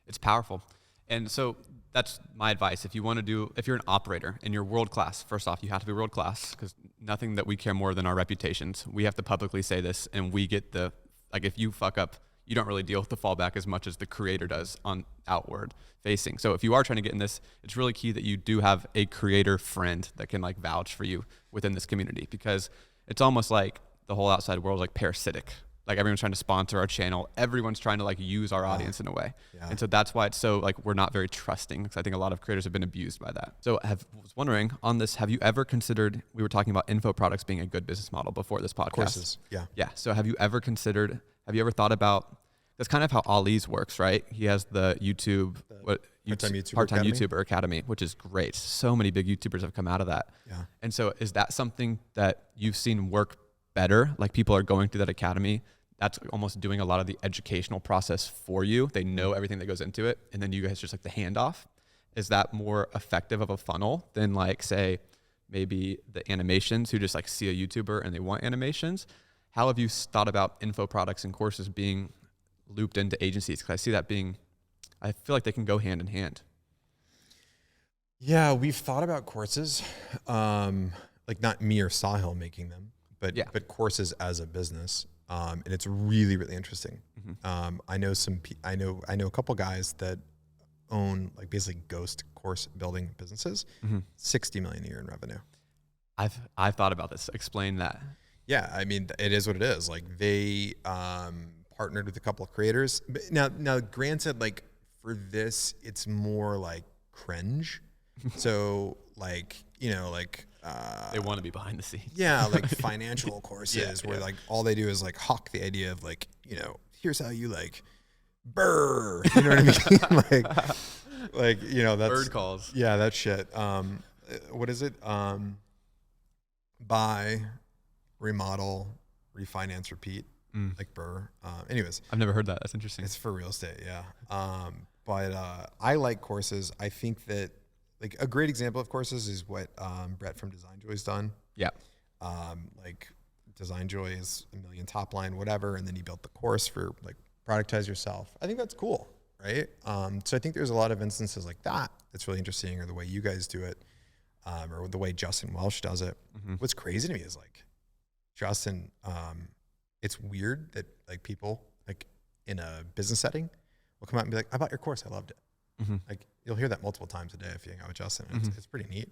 It's powerful. And so that's my advice. If you're an operator and you're world class, first off, you have to be world class because nothing that we care more than our reputations. We have to publicly say this and we get if you fuck up, you don't really deal with the fallback as much as the creator does on outward facing. So if you are trying to get in this, it's really key that you do have a creator friend that can like vouch for you within this community because it's almost like the whole outside world is like parasitic. Like everyone's trying to sponsor our channel. Everyone's trying to like use our audience in a way. Yeah. And so that's why it's so like we're not very trusting because I think a lot of creators have been abused by that. So was wondering on this, have you ever considered, we were talking about info products being a good business model before this podcast. Courses, yeah. Yeah. So have you ever thought about, that's kind of how Ali's works, right? He has the Part-Time YouTuber Academy, which is great. So many big YouTubers have come out of that. Yeah. And so is that something that you've seen work better? Like people are going through that academy, that's almost doing a lot of the educational process for you. They know everything that goes into it. And then you guys just like the handoff. Is that more effective of a funnel than like say maybe the animations who just like see a YouTuber and they want animations? How have you thought about info products and courses being looped into agencies? Because I feel like they can go hand in hand. Yeah, we've thought about courses, like not me or Sahil making them, but courses as a business. And it's really, really interesting. Mm-hmm. I know a couple guys that own like basically ghost course building businesses, 60 million a year in revenue. I've thought about this. Explain that. Yeah, I mean, it is what it is. Like they partnered with a couple of creators. But now, granted, like for this, it's more like cringe. So like, they want to be behind the scenes. Yeah, like financial courses where like all they do is like hawk the idea of like, here's how you like burr. You know what I mean? like that's bird calls. Yeah, that shit. What is it? Buy, remodel, refinance, repeat. Like burr. Anyways, I've never heard that. That's interesting. It's for real estate. Yeah. But I like courses. I think that like a great example of courses is what Brett from Design Joy's done. Yeah. Like Design Joy is 1 million top line, whatever. And then he built the course for like Productize Yourself. I think that's cool. Right. So I think there's a lot of instances like that. That's really interesting, or the way you guys do it, or the way Justin Welsh does it. Mm-hmm. What's crazy to me is like Justin, it's weird that like people like in a business setting will come out and be like, I bought your course. I loved it. Mm-hmm. Like you'll hear that multiple times a day if you hang out with Justin. It's pretty neat.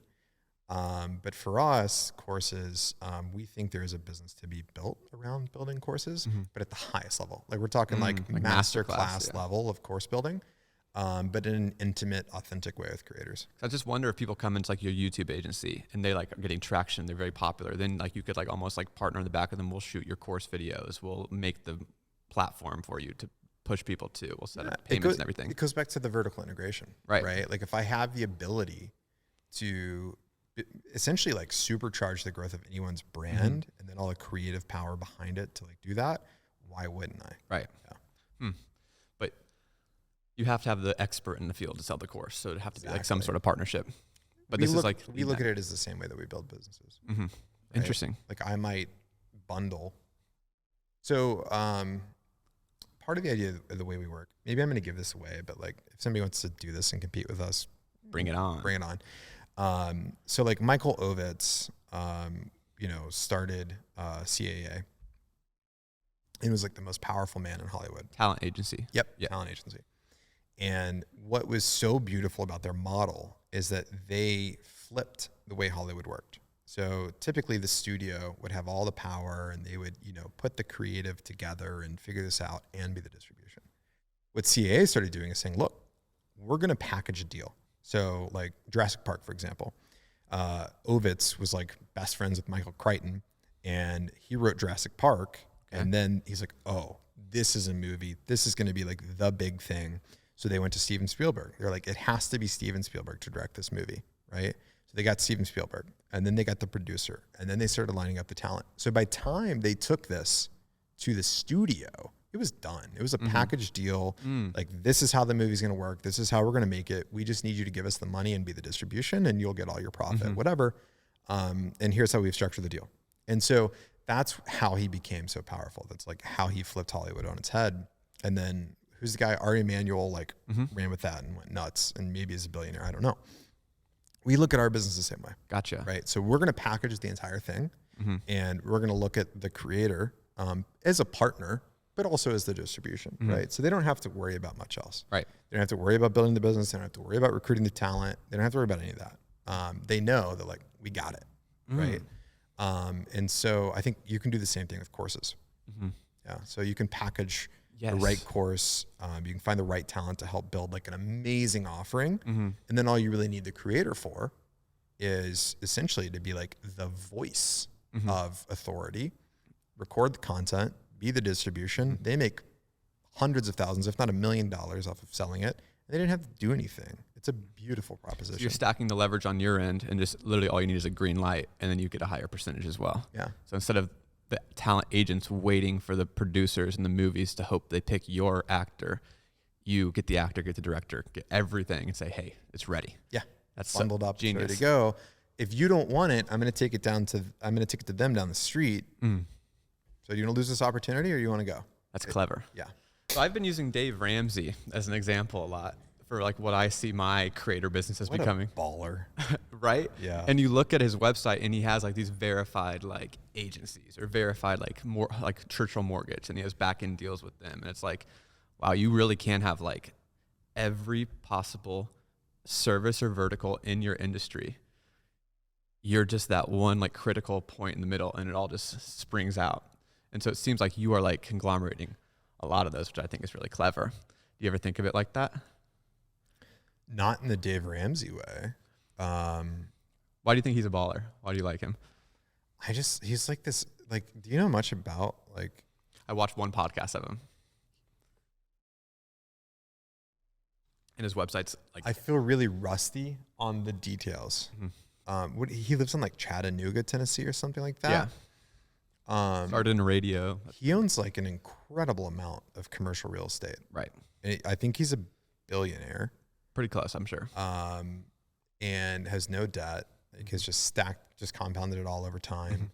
But for us, courses, we think there is a business to be built around building courses, but at the highest level. Like we're talking like master class level of course building. but in an intimate, authentic way with creators. I just wonder if people come into like your YouTube agency and they like are getting traction, they're very popular. Then like you could like almost like partner in the back of them. We'll shoot your course videos. We'll make the platform for you to push people to. We'll set up payments and everything. It goes back to the vertical integration, right? Like if I have the ability to essentially like supercharge the growth of anyone's brand and then all the creative power behind it to like do that, why wouldn't I? Right. Yeah. But you have to have the expert in the field to sell the course. So it'd have to be like some sort of partnership. But we look at it as the same way that we build businesses. Right? Interesting. Like I might bundle. So part of the idea of the way we work, maybe I'm going to give this away, but like if somebody wants to do this and compete with us, bring it on. So like Michael Ovitz, started CAA. He was like the most powerful man in Hollywood. Talent agency. Yep. Yeah. Talent agency. And what was so beautiful about their model is that they flipped the way Hollywood worked. So typically the studio would have all the power and they would, put the creative together and figure this out and be the distribution. What CAA started doing is saying, look, we're going to package a deal. So like Jurassic Park, for example, Ovitz was like best friends with Michael Crichton and he wrote Jurassic Park. Okay. And then he's like, oh, this is a movie. This is going to be like the big thing. So they went to Steven Spielberg. They're like, it has to be Steven Spielberg to direct this movie, right? So they got Steven Spielberg and then they got the producer and then they started lining up the talent. So by the time they took this to the studio, it was done. It was a package deal. Like, this is how the movie's going to work. This is how we're going to make it. We just need you to give us the money and be the distribution and you'll get all your profit, whatever. And here's how we've structured the deal. And so that's how he became so powerful. That's like how he flipped Hollywood on its head. And then who's the guy? Ari Emanuel, like ran with that and went nuts and maybe is a billionaire. I don't know. We look at our business the same way. Gotcha. Right. So we're going to package the entire thing and we're going to look at the creator as a partner, but also as the distribution, right? So they don't have to worry about much else. Right. They don't have to worry about building the business. They don't have to worry about recruiting the talent. They don't have to worry about any of that. They know that like, we got it. Right. And so I think you can do the same thing with courses. Yeah. So you can package the right course. You can find the right talent to help build like an amazing offering. And then all you really need the creator for is essentially to be like the voice of authority, record the content, be the distribution. They make hundreds of thousands, if not $1 million off of selling it. They didn't have to do anything. It's a beautiful proposition. So you're stacking the leverage on your end and just literally all you need is a green light and then you get a higher percentage as well. Yeah. So instead of the talent agents waiting for the producers and the movies to hope they pick your actor, you get the actor, get the director, get everything and say, hey, it's ready. Yeah. That's bundled up, genius. Ready to go. If you don't want it, I'm going to take it to them down the street. So do you want to lose this opportunity or you want to go? That's clever. Yeah. So I've been using Dave Ramsey as an example a lot for like what I see my creator business as becoming. A baller. Right? Yeah. And you look at his website and he has like these verified like agencies or verified like more like Churchill Mortgage and he has back end deals with them. And it's like, wow, you really can have like every possible service or vertical in your industry. You're just that one like critical point in the middle and it all just springs out. And so it seems like you are like conglomerating a lot of those, which I think is really clever. Do you ever think of it like that? Not in the Dave Ramsey way. Why do you think he's a baller? Why do you like him? He's like this, like, do you know much about like? I watched one podcast of him. And his website's like. I feel really rusty on the details. He lives in like Chattanooga, Tennessee or something like that. Yeah. Started in radio. He owns like an incredible amount of commercial real estate. Right. And I think he's a billionaire. Pretty close, I'm sure. And has no debt. Like has just compounded it all over time.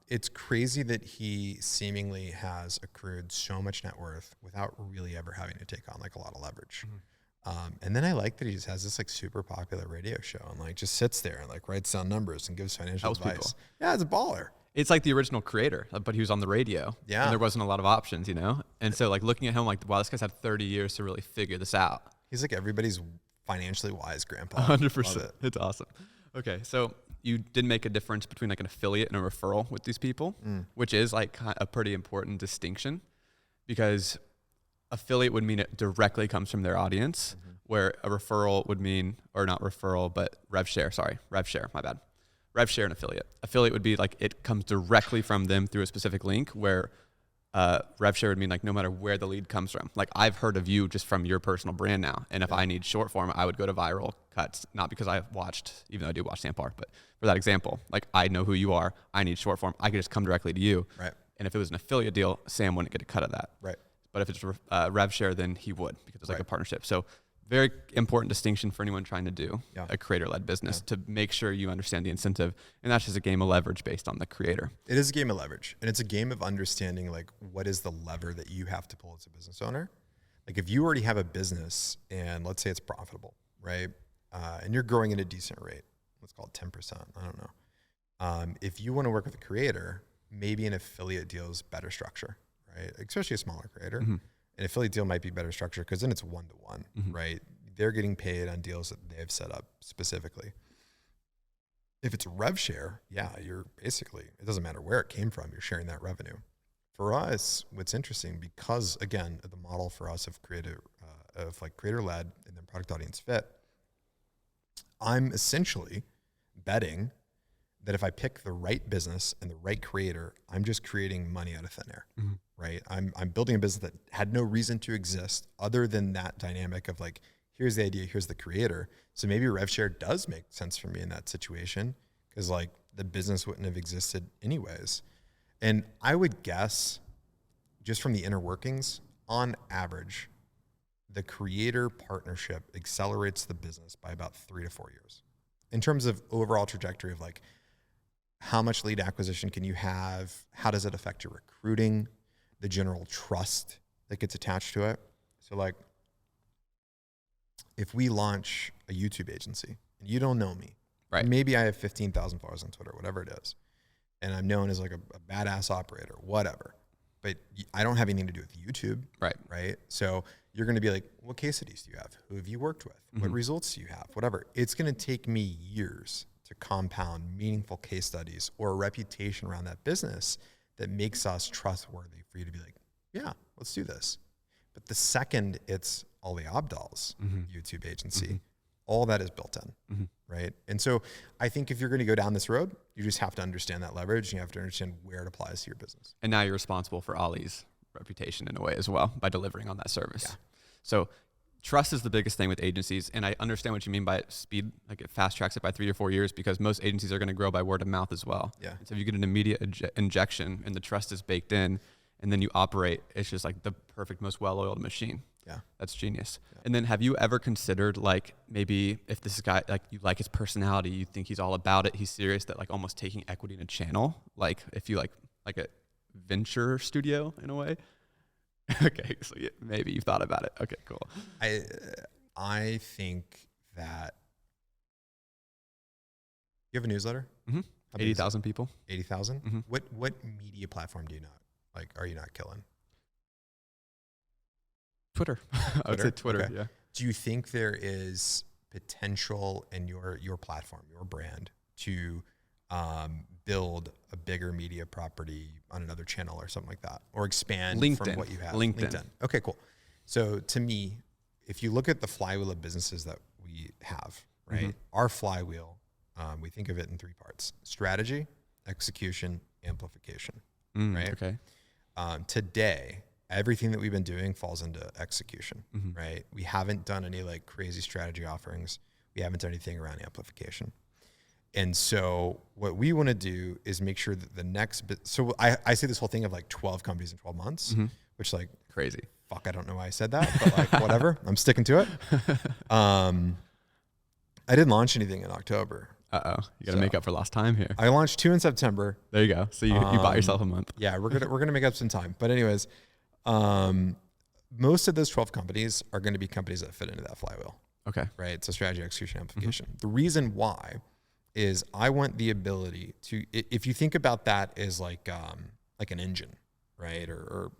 It's crazy that he seemingly has accrued so much net worth without really ever having to take on like a lot of leverage. And then I like that he just has this like super popular radio show and like just sits there and like writes down numbers and gives financial advice. People. Yeah, it's a baller. It's like the original creator, but he was on the radio. Yeah. And there wasn't a lot of options, you know? And so like looking at him like, wow, this guy's had 30 years to really figure this out. He's like everybody's financially wise grandpa. 100%. It's awesome. Okay. So you did make a difference between like an affiliate and a referral with these people, which is like a pretty important distinction because affiliate would mean it directly comes from their audience, where a referral would mean, or not referral, but rev share, my bad. Rev share and affiliate. Affiliate would be like it comes directly from them through a specific link, where rev share would mean like no matter where the lead comes from. Like I've heard of you just from your personal brand now. And if I need short form, I would go to Viral Cuts, not because I've watched, even though I do watch Sampar, but for that example, like I know who you are. I need short form. I could just come directly to you. Right. And if it was an affiliate deal, Sam wouldn't get a cut of that. Right. But if it's rev share, then he would, because it's like a partnership. So very important distinction for anyone trying to do a creator-led business to make sure you understand the incentive. And that's just a game of leverage based on the creator. It is a game of leverage. And it's a game of understanding like what is the lever that you have to pull as a business owner. Like if you already have a business and let's say it's profitable, right? And you're growing at a decent rate, let's call it 10%, I don't know. If you want to work with a creator, maybe an affiliate deal is better structure, right? Especially a smaller creator. An affiliate deal might be better structure because then it's one-to-one, right? They're getting paid on deals that they've set up specifically. If it's a rev share, you're basically, it doesn't matter where it came from, you're sharing that revenue. For us, what's interesting, because again, the model for us of creator-led and then product audience fit, I'm essentially betting that if I pick the right business and the right creator, I'm just creating money out of thin air, right? I'm building a business that had no reason to exist other than that dynamic of like, here's the idea, here's the creator. So maybe rev share does make sense for me in that situation because like the business wouldn't have existed anyways. And I would guess just from the inner workings, on average, the creator partnership accelerates the business by about 3 to 4 years in terms of overall trajectory of like, how much lead acquisition can you have? How does it affect your recruiting? The general trust that gets attached to it. So like, if we launch a YouTube agency and you don't know me, right? Maybe I have 15,000 followers on Twitter, whatever it is. And I'm known as like a badass operator, whatever. But I don't have anything to do with YouTube. Right. So you're going to be like, what case studies do you have? Who have you worked with? What results do you have? Whatever. It's going to take me years to compound meaningful case studies or a reputation around that business that makes us trustworthy for you to be like, yeah, let's do this. But the second it's Ali Abdal's YouTube agency, all that is built in, right? And so I think if you're going to go down this road, you just have to understand that leverage and you have to understand where it applies to your business. And now you're responsible for Ali's reputation in a way as well by delivering on that service. Yeah. So trust is the biggest thing with agencies, and I understand what you mean by speed. Like it fast tracks it by 3 to 4 years because most agencies are going to grow by word of mouth as well. Yeah. And so if you get an immediate injection and the trust is baked in, and then you operate, it's just like the perfect, most well-oiled machine. Yeah, that's genius. Yeah. And then have you ever considered like maybe if this guy, like you like his personality, you think he's all about it, he's serious, that like almost taking equity in a channel, like if you like a venture studio in a way? Okay, so yeah, maybe you've thought about it. Okay, cool. I think that you have a newsletter. 80,000 people. 80,000. What media platform do you not like? Are you not killing? Twitter. I would say Twitter. Okay. Yeah. Do you think there is potential in your platform, your brand, to build a bigger media property on another channel or something like that, or expand from what you have? LinkedIn. Okay, cool. So to me, if you look at the flywheel of businesses that we have, right? Our flywheel, we think of it in 3 parts: strategy, execution, amplification. Right. Okay. Today, everything that we've been doing falls into execution, right? We haven't done any like crazy strategy offerings. We haven't done anything around amplification. And so what we want to do is make sure that the next bit, so I say this whole thing of like 12 companies in 12 months, which like crazy. Fuck, I don't know why I said that, but like whatever, I'm sticking to it. I didn't launch anything in October. You got to make up for lost time here. I launched 2 in September. There you go. So you bought yourself a month. Yeah, we're gonna make up some time. But anyways, most of those 12 companies are going to be companies that fit into that flywheel. Okay. Right. So strategy, execution, amplification. The reason why is I want the ability to, if you think about that as like an engine, right? Or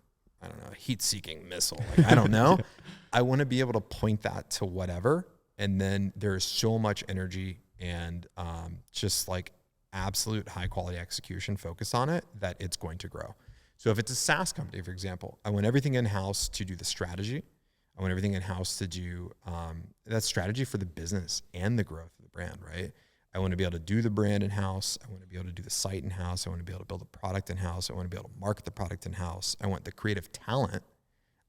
I don't know, a heat-seeking missile. Like, I don't know. I want to be able to point that to whatever. And then there's so much energy and just like absolute high quality execution focused on it that it's going to grow. So if it's a SaaS company, for example, I want everything in-house to do the strategy. I want everything in-house to do that strategy for the business and the growth of the brand, right? I want to be able to do the brand in-house. I want to be able to do the site in-house. I want to be able to build a product in-house. I want to be able to market the product in-house. I want the creative talent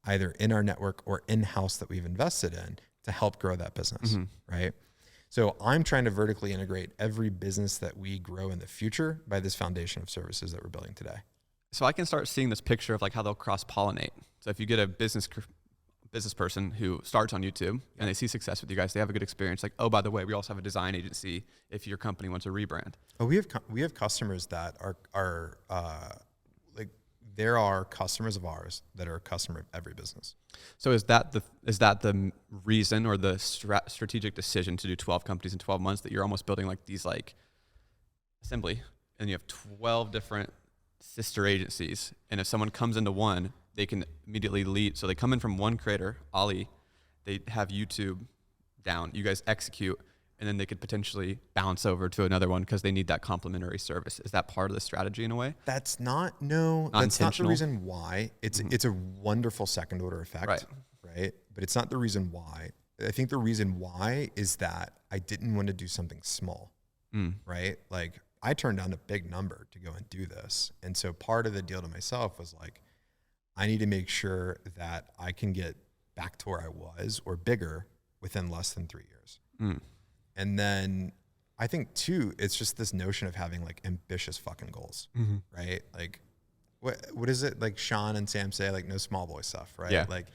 either in our network or in-house that we've invested in to help grow that business, right? So I'm trying to vertically integrate every business that we grow in the future by this foundation of services that we're building today. So I can start seeing this picture of like how they'll cross-pollinate. So if you get a business person who starts on YouTube and they see success with you guys, they have a good experience. Like, oh, by the way, we also have a design agency if your company wants a rebrand. Oh, we have customers that are like there are customers of ours that are a customer of every business. So is that the reason or the strategic decision to do 12 companies in 12 months that you're almost building like these like assembly and you have 12 different sister agencies, and if someone comes into one, they can immediately lead. So they come in from one creator, Ali, they have YouTube down, you guys execute, and then they could potentially bounce over to another one because they need that complementary service. Is that part of the strategy in a way? That's not the reason why. It's a wonderful second order effect, right? But it's not the reason why. I think the reason why is that I didn't want to do something small, right? Like I turned down a big number to go and do this. And so part of the deal to myself was like, I need to make sure that I can get back to where I was or bigger within less than 3 years. And then I think too, it's just this notion of having like ambitious fucking goals, right? Like what is it like Sean and Sam say, like no small boy stuff, right? Yeah. Like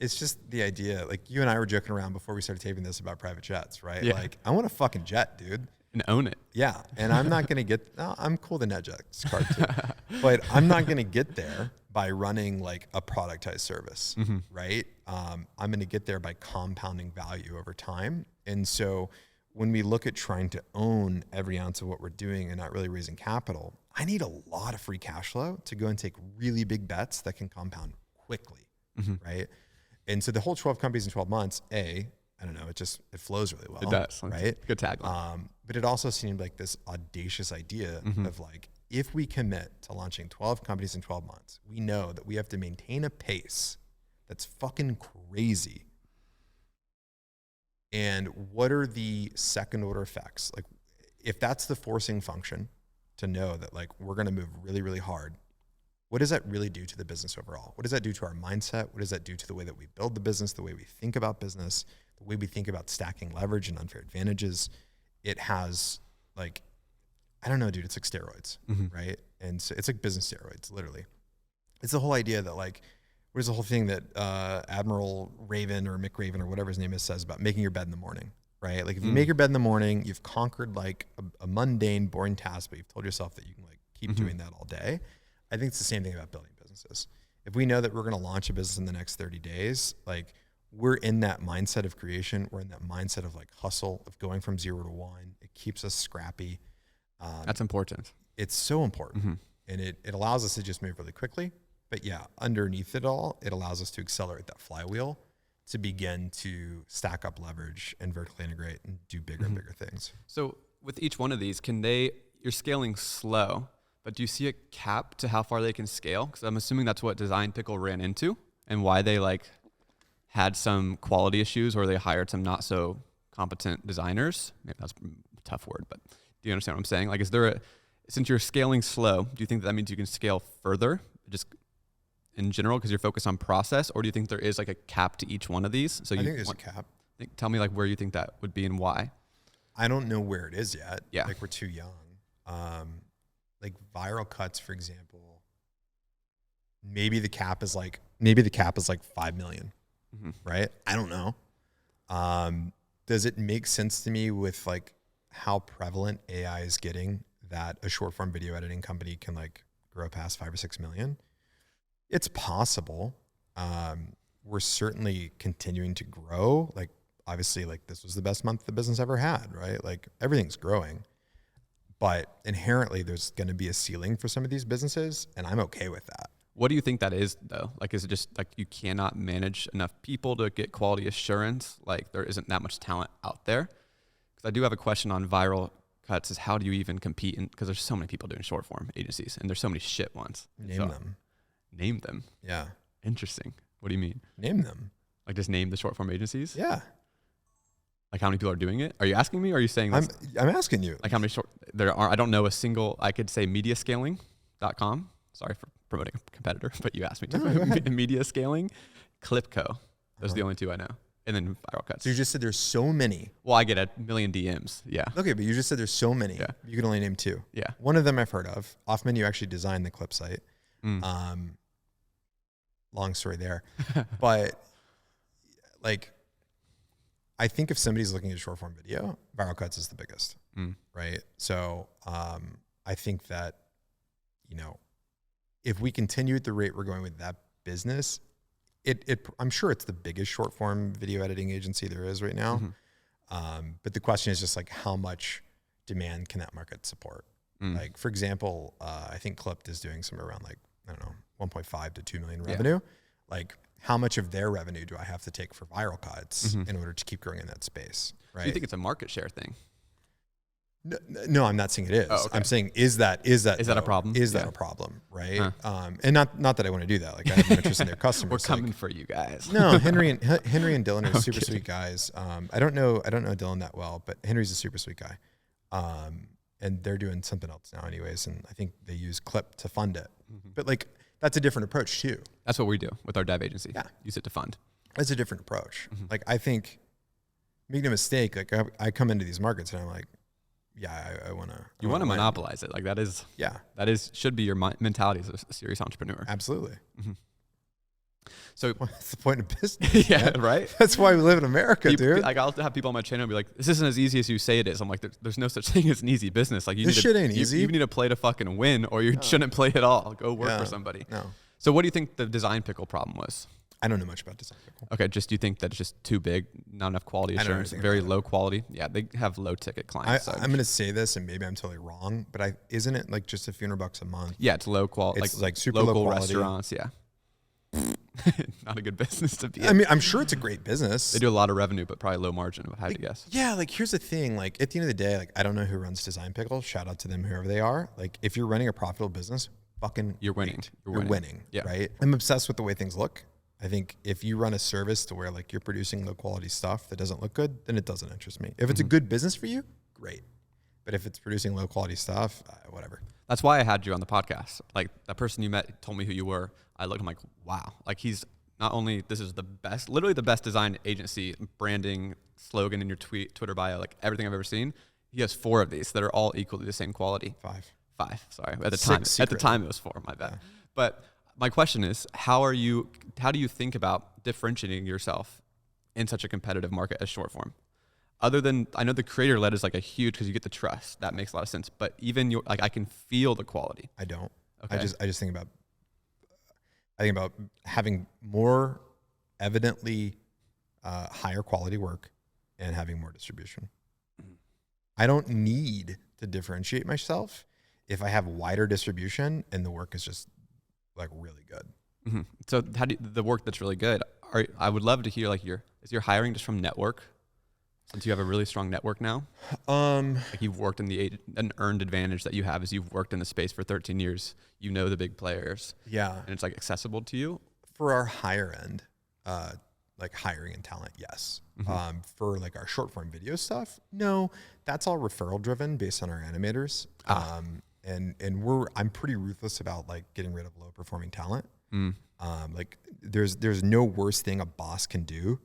it's just the idea, like you and I were joking around before we started taping this about private jets, right? Yeah. Like I want a fucking jet, dude. And own it. Yeah. And I'm not going to I'm cool to NetJets card too, but I'm not going to get there by running like a productized service, right? I'm going to get there by compounding value over time. And so when we look at trying to own every ounce of what we're doing and not really raising capital, I need a lot of free cash flow to go and take really big bets that can compound quickly, right? And so the whole 12 companies in 12 months, I don't know, it flows really well. It does, right? Good tagline. But it also seemed like this audacious idea of like, if we commit to launching 12 companies in 12 months, we know that we have to maintain a pace that's fucking crazy. And what are the second order effects? Like if that's the forcing function to know that like, we're going to move really, really hard, what does that really do to the business overall? What does that do to our mindset? What does that do to the way that we build the business, the way we think about business, the way we think about stacking leverage and unfair advantages? It has like, I don't know, dude, it's like steroids, right? And so it's like business steroids, literally. It's the whole idea that like, what is the whole thing that Admiral Raven or Mick Raven or whatever his name is says about making your bed in the morning, right? Like if you make your bed in the morning, you've conquered like a mundane, boring task, but you've told yourself that you can like keep doing that all day. I think it's the same thing about building businesses. If we know that we're going to launch a business in the next 30 days, like we're in that mindset of creation. We're in that mindset of like hustle, of going from 0 to 1. It keeps us scrappy. That's important. It's so important. And it allows us to just move really quickly. But yeah, underneath it all, it allows us to accelerate that flywheel to begin to stack up leverage and vertically integrate and do bigger and bigger things. So with each one of these, you're scaling slow, but do you see a cap to how far they can scale? Because I'm assuming that's what Design Pickle ran into and why they like had some quality issues or they hired some not so competent designers. Maybe that's a tough word, but do you understand what I'm saying? Like, since you're scaling slow, do you think that means you can scale further just in general because you're focused on process, or do you think there is like a cap to each one of these? So I think there's a cap. Tell me like where you think that would be and why. I don't know where it is yet. Yeah. Like we're too young. Like viral cuts, for example, maybe the cap is like 5 million, right? I don't know. Does it make sense to me with like how prevalent AI is getting that a short form video editing company can like grow past 5 or 6 million? It's possible. We're certainly continuing to grow. Like obviously like this was the best month the business ever had, right? Like everything's growing, but inherently there's going to be a ceiling for some of these businesses, and I'm okay with that. What do you think that is though? Like, is it just like you cannot manage enough people to get quality assurance? Like there isn't that much talent out there? Because I do have a question on viral cuts is how do you even compete? Because there's so many people doing short form agencies and there's so many shit ones. Name them. Name them. Yeah. Interesting. What do you mean? Name them. Like just name the short form agencies? Yeah. Like how many people are doing it? Are you asking me or are you saying this? I'm asking you. Like how many there are? I don't know a single, I could say mediascaling.com. Sorry for promoting a competitor, but you asked me to. No, Media Scaling, Clipco. Those are the only two I know. And then Viral Cuts. So you just said there's so many. Well, I get a million DMs. Yeah. Okay, but you just said there's so many. Yeah. You can only name 2. Yeah. One of them I've heard of. Offman, you actually designed the clip site. Long story there. But like, I think if somebody's looking at short form video, Viral Cuts is the biggest, right? So I think that, you know, if we continue at the rate we're going with that business, I'm sure it's the biggest short form video editing agency there is right now. But the question is just like, how much demand can that market support? Like, for example, I think Clipped is doing somewhere around like, I don't know, 1.5 to 2 million revenue. Like, how much of their revenue do I have to take for Viral Cuts in order to keep growing in that space? Right? Do you think it's a market share thing? No, I'm not saying it is. Oh, okay. I'm saying is that a problem? Is that a problem? Right? And not that I want to do that. Like, I have no interest in their customers. We're coming for you guys. No, Henry and Dylan are super sweet guys. I don't know Dylan that well, but Henry's a super sweet guy. And they're doing something else now, anyways. And I think they use Clip to fund it. But like, that's a different approach too. That's what we do with our dev agency. Yeah, use it to fund. That's a different approach. Like, I think, make no mistake. Like, I come into these markets and I'm like, yeah, I want to. You want to monopolize it. Like that is. Yeah. Should be your mentality as a serious entrepreneur. Absolutely. So that's the point of business. Yeah, man. Right. That's why we live in America, dude. Like, I'll have people on my channel be like, "This isn't as easy as you say it is." I'm like, "There's no such thing as an easy business. Like, this shit ain't easy. You need to play to fucking win, or you shouldn't play at all. Go work for somebody." No. So, what do you think the design pickle problem was? I don't know much about design pickle. Okay, do you think that it's just too big, not enough quality assurance, very low quality? Yeah, they have low ticket clients. I'm going to say this, and maybe I'm totally wrong, but isn't it like just a few $100 a month? Yeah, it's low quality. It's like super local low quality restaurants. Yeah. Not a good business to be in. I mean, I'm sure it's a great business. They do a lot of revenue, but probably low margin, if I had to guess. Yeah, like, here's the thing. Like, at the end of the day, like, I don't know who runs Design Pickle. Shout out to them, whoever they are. Like, if you're running a profitable business, fucking you're winning. You're winning. Yeah. Right? I'm obsessed with the way things look. I think if you run a service to where like you're producing low quality stuff that doesn't look good, then it doesn't interest me. If it's a good business for you, great. But if it's producing low quality stuff, whatever. That's why I had you on the podcast. Like, that person you met told me who you were. I looked, I'm like, wow. Like, he's not only, this is the best, literally the best design agency, branding, slogan in your Twitter bio, like everything I've ever seen. He has 4 of these that are all equally the same quality. 5, sorry. At the time it was 4, my bad. Yeah. But my question is, how do you think about differentiating yourself in such a competitive market as short form? Other than, I know the creator led is like a huge, because you get the trust. That makes a lot of sense. But even I can feel the quality. I don't. Okay. I just think about having more evidently higher quality work and having more distribution. I don't need to differentiate myself if I have wider distribution and the work is just like really good. So how do the work that's really good? I would love to hear like is your hiring just from network? Since you have a really strong network now, like you've worked in an earned advantage that you have is you've worked in the space for 13 years. You know the big players. Yeah, and it's like accessible to you. For our higher end, like hiring and talent, yes. For like our short form video stuff, no. That's all referral driven based on our animators. And I'm pretty ruthless about like getting rid of low performing talent. Like there's no worse thing a boss can do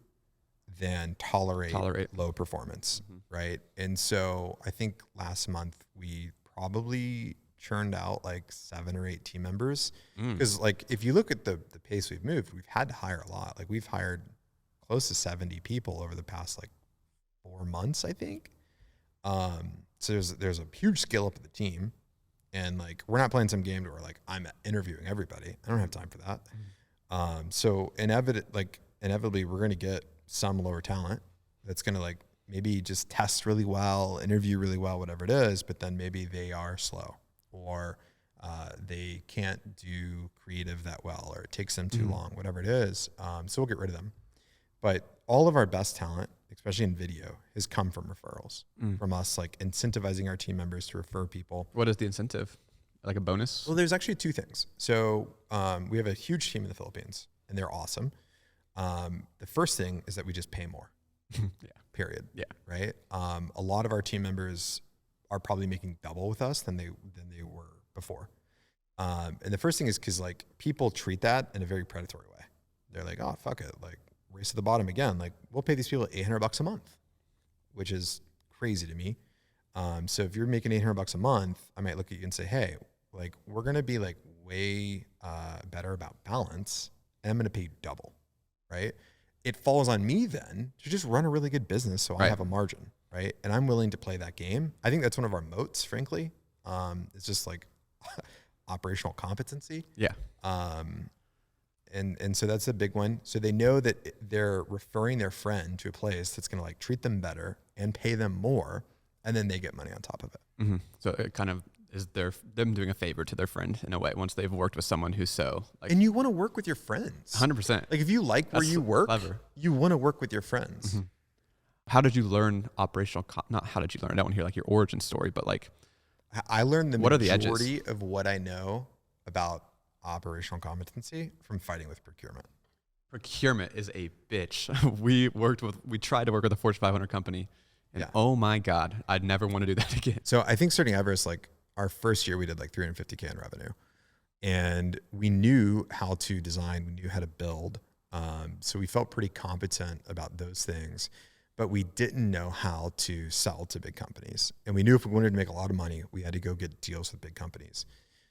than tolerate low performance, right? And so I think last month we probably churned out like 7 or 8 team members, because like if you look at the pace we've moved, we've had to hire a lot. Like we've hired close to 70 people over the past like 4 months, I think. So there's a huge scale up of the team. And like, we're not playing some game where like I'm interviewing everybody. I don't have time for that. So inevitably we're going to get some lower talent that's going to like maybe just test really well, interview really well, whatever it is, but then maybe they are slow or they can't do creative that well, or it takes them too long, whatever it is. So we'll get rid of them. But all of our best talent, especially in video, has come from referrals, from us like incentivizing our team members to refer people. What is the incentive? like a bonus? Well, there's actually two things. So we have a huge team in the Philippines, and they're awesome. The first thing is that we just pay more. Yeah. Period. Yeah. Right. A lot of our team members are probably making double with us than they were before. And the first thing is because like people treat that in a very predatory way. They're like, oh, fuck it. Like race to the bottom again. Like we'll pay these people $800 a month, which is crazy to me. So if you're making $800 a month, I might look at you and say, hey, like we're going to be like way better about balance, and I'm going to pay you double. Right. It falls on me then to just run a really good business. So I have a margin. Right. And I'm willing to play that game. I think that's one of our moats, frankly. It's just like operational competency. Yeah. And so that's a big one. So they know that they're referring their friend to a place that's going to like treat them better and pay them more, and then they get money on top of it. Mm-hmm. So it kind of is them doing a favor to their friend in a way once they've worked with someone who's so like. And you want to work with your friends. 100%. Like if you like where you work, clever. You want to work with your friends. Mm-hmm. How did you learn operational? Not how did you learn? I don't want to hear like your origin story, but like. I learned the what are the majority edges? of what I know about operational competency from fighting with procurement. Procurement is a bitch. We tried to work with a Fortune 500 company, and oh my God, I'd never want to do that again. So I think starting Everest, like our first year we did like $350K in revenue, and we knew how to design, we knew how to build. So we felt pretty competent about those things, but we didn't know how to sell to big companies. And we knew if we wanted to make a lot of money, we had to go get deals with big companies.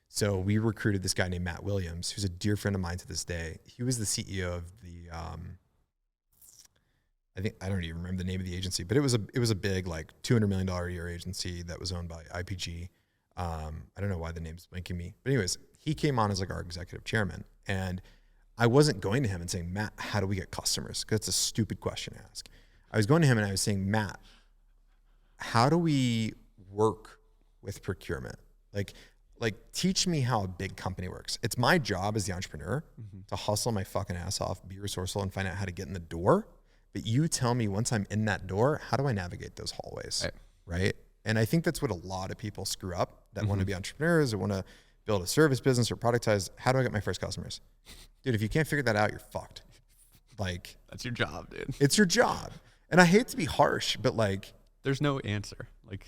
So we recruited this guy named Matt Williams, who's a dear friend of mine to this day. He was the CEO of the, I don't even remember the name of the agency, but it was a big like $200 million a year agency that was owned by IPG. I don't know why the name's blanking me, but anyways, he came on as like our executive chairman, and I wasn't going to him and saying, Matt, how do we get customers? Because it's a stupid question to ask. I was going to him and I was saying, Matt, how do we work with procurement? Like teach me how a big company works. It's my job as the entrepreneur to hustle my fucking ass off, be resourceful, and find out how to get in the door. But you tell me once I'm in that door, how do I navigate those hallways? Right? And I think that's what a lot of people screw up that want to be entrepreneurs or want to build a service business or productize. How do I get my first customers? Dude, if you can't figure that out, you're fucked. Like that's your job, dude. It's your job. And I hate to be harsh, but like there's no answer. Like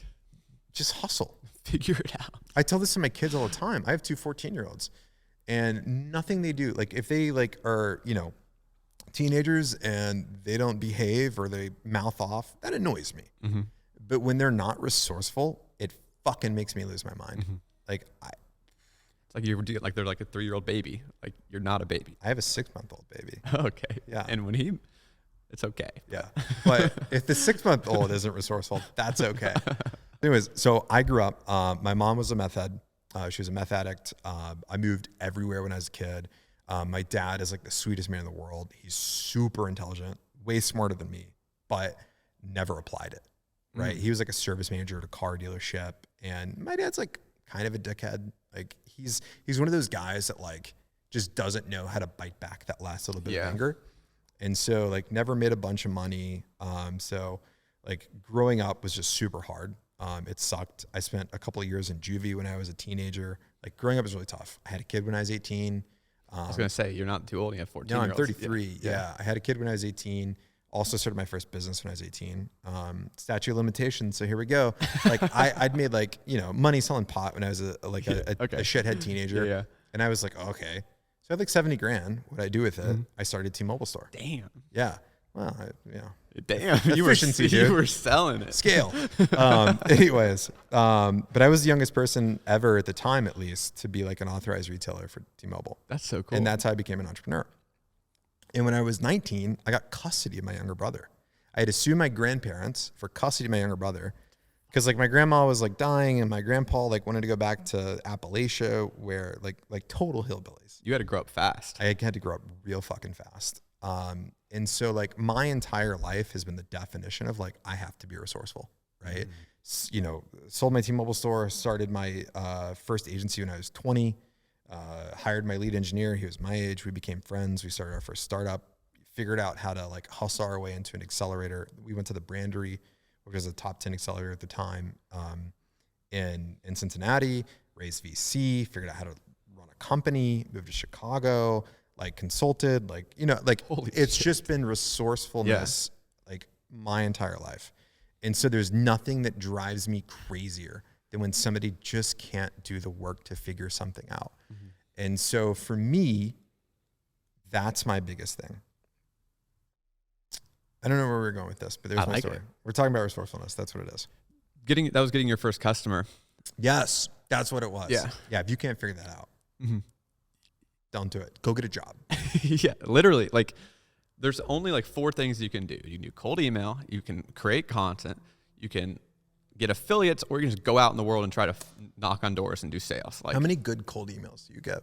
just hustle. Figure it out. I tell this to my kids all the time. I have two 14-year-olds, and nothing they do, like if they like are, you know, teenagers and they don't behave or they mouth off, that annoys me. But when they're not resourceful, it fucking makes me lose my mind. Like it's like they're like a 3-year-old baby. Like you're not a baby. I have a 6-month-old baby. Okay. Yeah. And it's okay. Yeah. But if the 6-month-old isn't resourceful, that's okay. Anyways, so I grew up, my mom was a meth head. She was a meth addict. I moved everywhere when I was a kid. My dad is like the sweetest man in the world. He's super intelligent, way smarter than me, but never applied it, right? He was like a service manager at a car dealership. And my dad's like kind of a dickhead. Like he's one of those guys that like just doesn't know how to bite back that last little bit of anger. And so like never made a bunch of money. So like growing up was just super hard. It sucked. I spent a couple of years in juvie when I was a teenager. Like growing up was really tough. I had a kid when I was 18. I was going to say, you're not too old. You have 14 No, I'm year olds. 33. Yeah. I had a kid when I was 18. Also started my first business when I was 18. Statute of limitations. So here we go. Like I'd made like, you know, money selling pot when I was a shithead teenager. Yeah. And I was like, oh, okay. So I had like 70 grand. What I do with it? I started a T-Mobile store. Damn. Yeah. Well, damn. Efficiency, you were selling it. Scale. Anyways, but I was the youngest person ever at the time, at least, to be like an authorized retailer for T-Mobile. That's so cool. And that's how I became an entrepreneur. And when I was 19, I got custody of my younger brother. I had to sue my grandparents for custody of my younger brother because like my grandma was like dying and my grandpa like wanted to go back to Appalachia where like total hillbillies. You had to grow up fast. I had to grow up real fucking fast. And so like my entire life has been the definition of like, I have to be resourceful, right? You know, sold my T-Mobile store, started my first agency when I was 20, hired my lead engineer. He was my age. We became friends. We started our first startup, figured out how to like hustle our way into an accelerator. We went to the Brandery, which was a top 10 accelerator at the time, in Cincinnati, raised VC, figured out how to run a company, moved to Chicago, like consulted, like, you know, like it's just been resourcefulness like my entire life. And so there's nothing that drives me crazier than when somebody just can't do the work to figure something out. Mm-hmm. And so for me, that's my biggest thing. I don't know where we're going with this, but there's my story. We're talking about resourcefulness. That's what it is. That was getting your first customer. Yes, that's what it was. Yeah. Yeah. If you can't figure that out, don't do it. Go get a job. Yeah, literally. Like, there's only like 4 things you can do. You can do cold email. You can create content. You can get affiliates, or you can just go out in the world and try to knock on doors and do sales. Like, how many good cold emails do you get?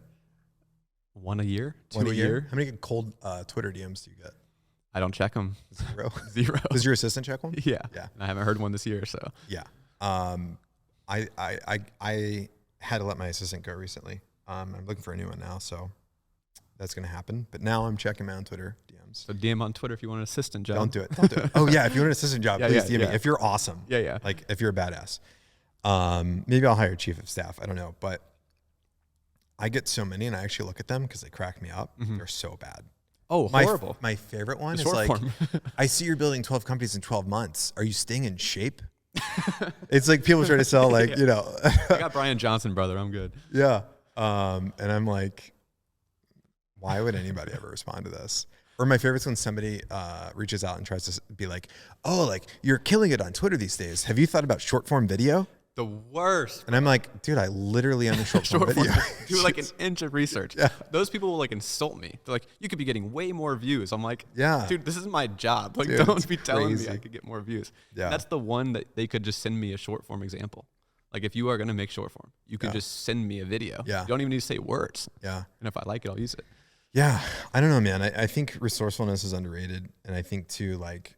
1 a year? 2 1 a year? How many good cold Twitter DMs do you get? I don't check them. 0. 0. Does your assistant check one? Yeah. Yeah. And I haven't heard one this year, so. Yeah. I had to let my assistant go recently. I'm looking for a new one now, so that's going to happen. But now I'm checking my own Twitter DMs. So DM on Twitter if you want an assistant job. Don't do it. Don't do it. Oh yeah, if you want an assistant job, please DM me. If you're awesome. Yeah. Like if you're a badass. Maybe I'll hire a chief of staff. I don't know, but I get so many, and I actually look at them because they crack me up. They're so bad. Oh, horrible. My favorite one is like, I see you're building 12 companies in 12 months. Are you staying in shape? It's like people try to sell like, you know. I got Brian Johnson, brother. I'm good. Yeah. And I'm like, why would anybody ever respond to this? Or my favorite's when somebody reaches out and tries to be like, oh, like you're killing it on Twitter these days. Have you thought about short form video? The worst. And I'm like, dude, I literally am a short form video. Do like an inch of research. Yeah. Those people will like insult me. They're like, you could be getting way more views. I'm like, yeah, dude, this is my job. Like, dude, don't be telling crazy. me I could get more views. Yeah. And that's the one that they could just send me a short form example. Like if you are going to make short form, you could just send me a video. Yeah. You don't even need to say words. Yeah. And if I like it, I'll use it. Yeah. I don't know, man. I think resourcefulness is underrated. And I think too, like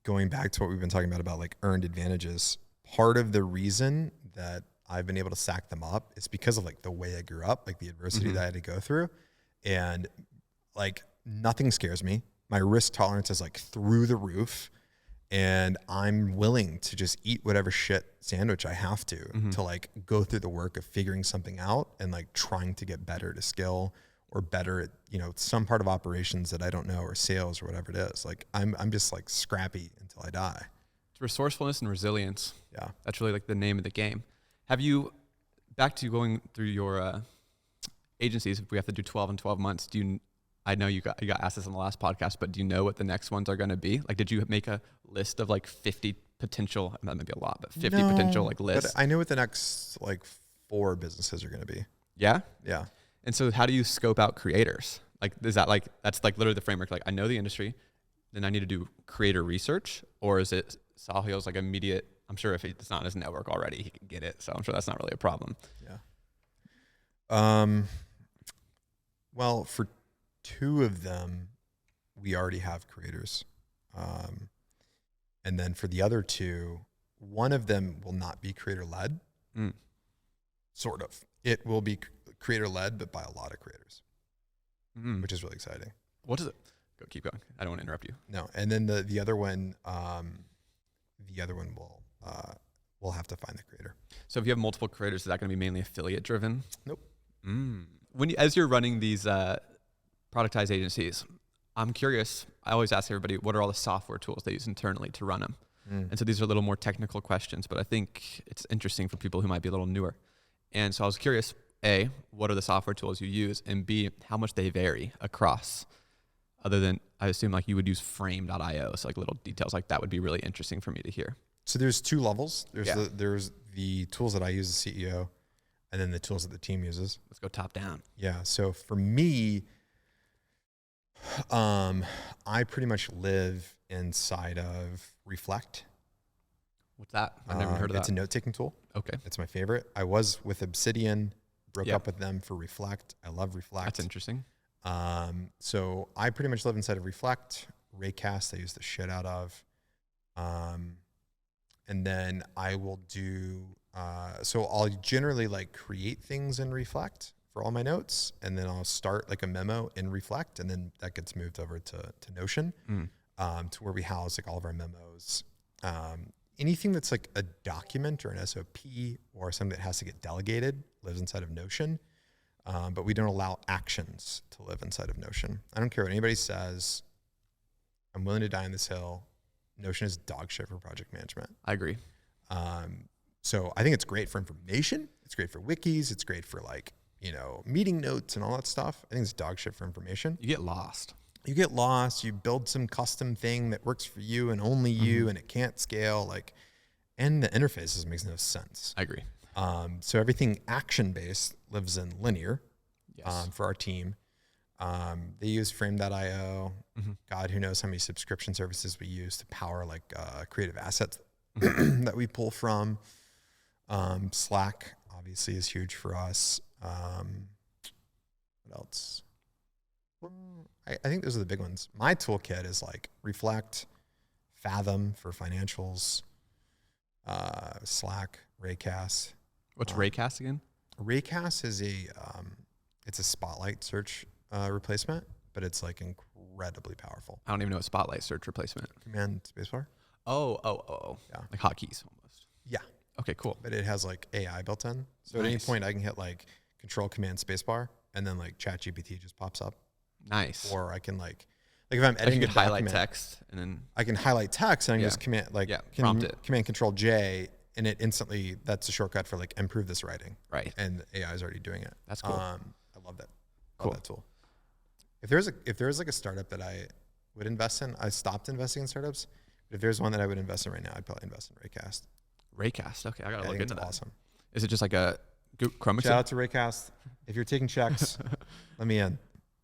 going back to what we've been talking about like earned advantages, part of the reason that I've been able to stack them up is because of like the way I grew up, like the adversity that I had to go through. And like nothing scares me. My risk tolerance is like through the roof. And I'm willing to just eat whatever shit sandwich I have to like go through the work of figuring something out and like trying to get better at a skill or better at, you know, some part of operations that I don't know or sales or whatever it is. Like I'm just like scrappy until I die. It's resourcefulness and resilience. Yeah. That's really like the name of the game. Have you, back to going through your agencies, if we have to do 12 in 12 months, I know you got asked this on the last podcast, but do you know what the next ones are going to be? Like, did you make a list of like 50 potential, that might be a lot, but 50 potential like lists? But I know what the next like 4 businesses are going to be. Yeah? Yeah. And so how do you scope out creators? Like, is that like, that's like literally the framework. Like I know the industry, then I need to do creator research, or is it Sahil's like immediate? I'm sure if it's not in his network already, he can get it. So I'm sure that's not really a problem. Yeah. Well, for 2 of them, we already have creators. And then for the other 2, one of them will not be creator led. Sort of. It will be creator led, but by a lot of creators, which is really exciting. What is it? Keep going. I don't want to interrupt you. No. And then the other one, we'll have to find the creator. So if you have multiple creators, is that going to be mainly affiliate driven? Nope. As you're running these productized agencies, I'm curious. I always ask everybody, what are all the software tools they use internally to run them? And so these are a little more technical questions, but I think it's interesting for people who might be a little newer. And so I was curious, A, what are the software tools you use? And B, how much they vary across, other than, I assume like you would use frame.io. So like little details like that would be really interesting for me to hear. So there's 2 levels. There's the tools that I use as CEO, and then the tools that the team uses. Let's go top down. Yeah. So for me, I pretty much live inside of Reflect. What's that? I've never heard of that. It's a note-taking tool. Okay. It's my favorite. I was with Obsidian, broke up with them for Reflect. I love Reflect. That's interesting. So I pretty much live inside of Reflect. Raycast, I use the shit out of. And then I will do, so I'll generally like create things in Reflect for all my notes. And then I'll start like a memo in Reflect. And then that gets moved over to Notion, to where we house like all of our memos. anything that's like a document or an SOP or something that has to get delegated lives inside of Notion. But we don't allow actions to live inside of Notion. I don't care what anybody says. I'm willing to die on this hill. Notion is dog shit for project management. I agree. So I think it's great for information. It's great for wikis. It's great for like, meeting notes and all that stuff. I think it's dog shit for information. You get lost. You build some custom thing that works for you and only you, and it can't scale, and the interfaces makes no sense. I agree. So everything action-based lives in linear. Yes. For our team. They use Frame.io. God, who knows how many subscription services we use to power creative assets that we pull from. Slack obviously is huge for us. What else? I think those are the big ones. My toolkit is Reflect, Fathom for financials, Slack, Raycast. What's Raycast again? Raycast is it's a Spotlight search replacement, but it's incredibly powerful. I don't even know a Spotlight search replacement. Command spacebar. Oh. Yeah. Like hotkeys almost. Yeah. Okay, cool. But it has AI built in. So at any point I can hit Control Command spacebar and then ChatGPT just pops up. Nice. Or I can if I'm editing you could highlight text and then I can highlight text and I can just prompt it. Command Control J, and it instantly, that's a shortcut for improve this writing. Right. And the AI is already doing it. That's cool. I love that. Cool. Love that tool. If there's a startup that I would invest in, I stopped investing in startups. But if there's one that I would invest in right now, I'd probably invest in Raycast. Raycast. Okay, I gotta look into that. Awesome. Is it just like a Chrome? Shout out to Raycast. If you're taking checks, let me in.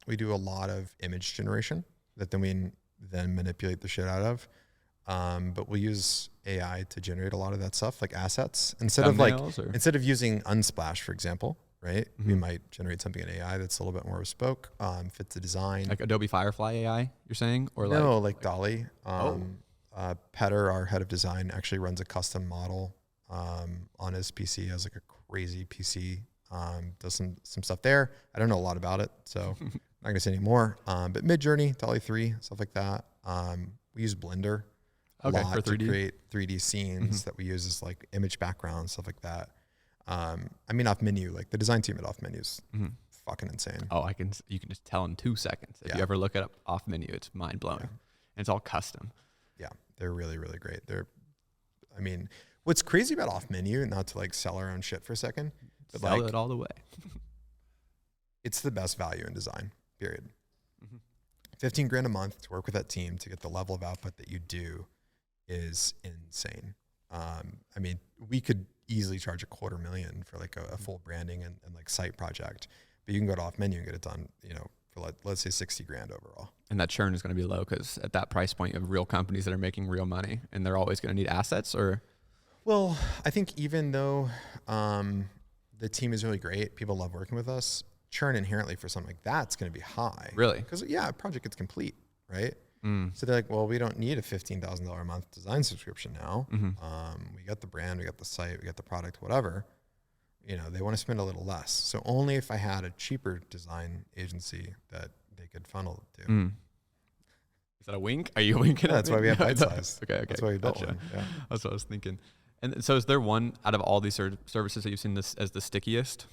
We do a lot of image generation that then we manipulate the shit out of. But we'll use AI to generate a lot of that stuff, like assets. Instead of using Unsplash, for example, right? We might generate something in AI that's a little bit more bespoke, fits the design. Like Adobe Firefly AI, you're saying? Or no, like DALL-E. Petter, our head of design, actually runs a custom model on his PC. He has a crazy PC. Does some stuff there. I don't know a lot about it, so I'm not gonna say any more. But Midjourney, DALL-E 3, stuff like that. We use Blender a lot to create 3D scenes that we use as image backgrounds, stuff like that. Off Menu, the design team at Off Menu is fucking insane. Oh, you can just tell in 2 seconds. If you ever look it up Off Menu, it's mind blowing. Yeah. And it's all custom. Yeah, they're really, really great. What's crazy about Off Menu, not to sell our own shit for a second, but sell it all the way. It's the best value in design, period. $15,000 a month to work with that team to get the level of output that you do is insane. We could easily charge $250,000 for a full branding and site project, but you can go to Off Menu and get it done, for let's say $60,000 overall. And that churn is going to be low because at that price point, you have real companies that are making real money, and they're always going to need assets. Well, I think even though the team is really great, people love working with us, churn inherently for something like that's going to be high. Really? Because a project gets complete, right? So they're well, we don't need a $15,000 a month design subscription now. We got the brand, we got the site, we got the product, whatever. They want to spend a little less. So only if I had a cheaper design agency that they could funnel it to. Is that a wink? Are you winking? Yeah, that's why we have bite size. Okay. That's why we built one. Yeah. That's what I was thinking. And so is there one out of all these services that you've seen this as the stickiest?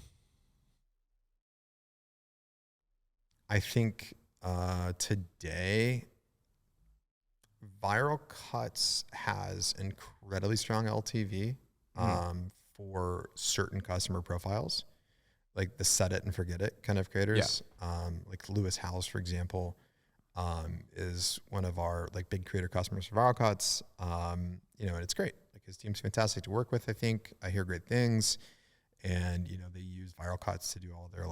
I think today, Viral Cuts has incredibly strong LTV for certain customer profiles, like the set it and forget it kind of creators. Like Lewis House, for example, is one of our big creator customers for Viral Cuts. And it's great. His team's fantastic to work with. I think I hear great things, and they use Viral Cuts to do all their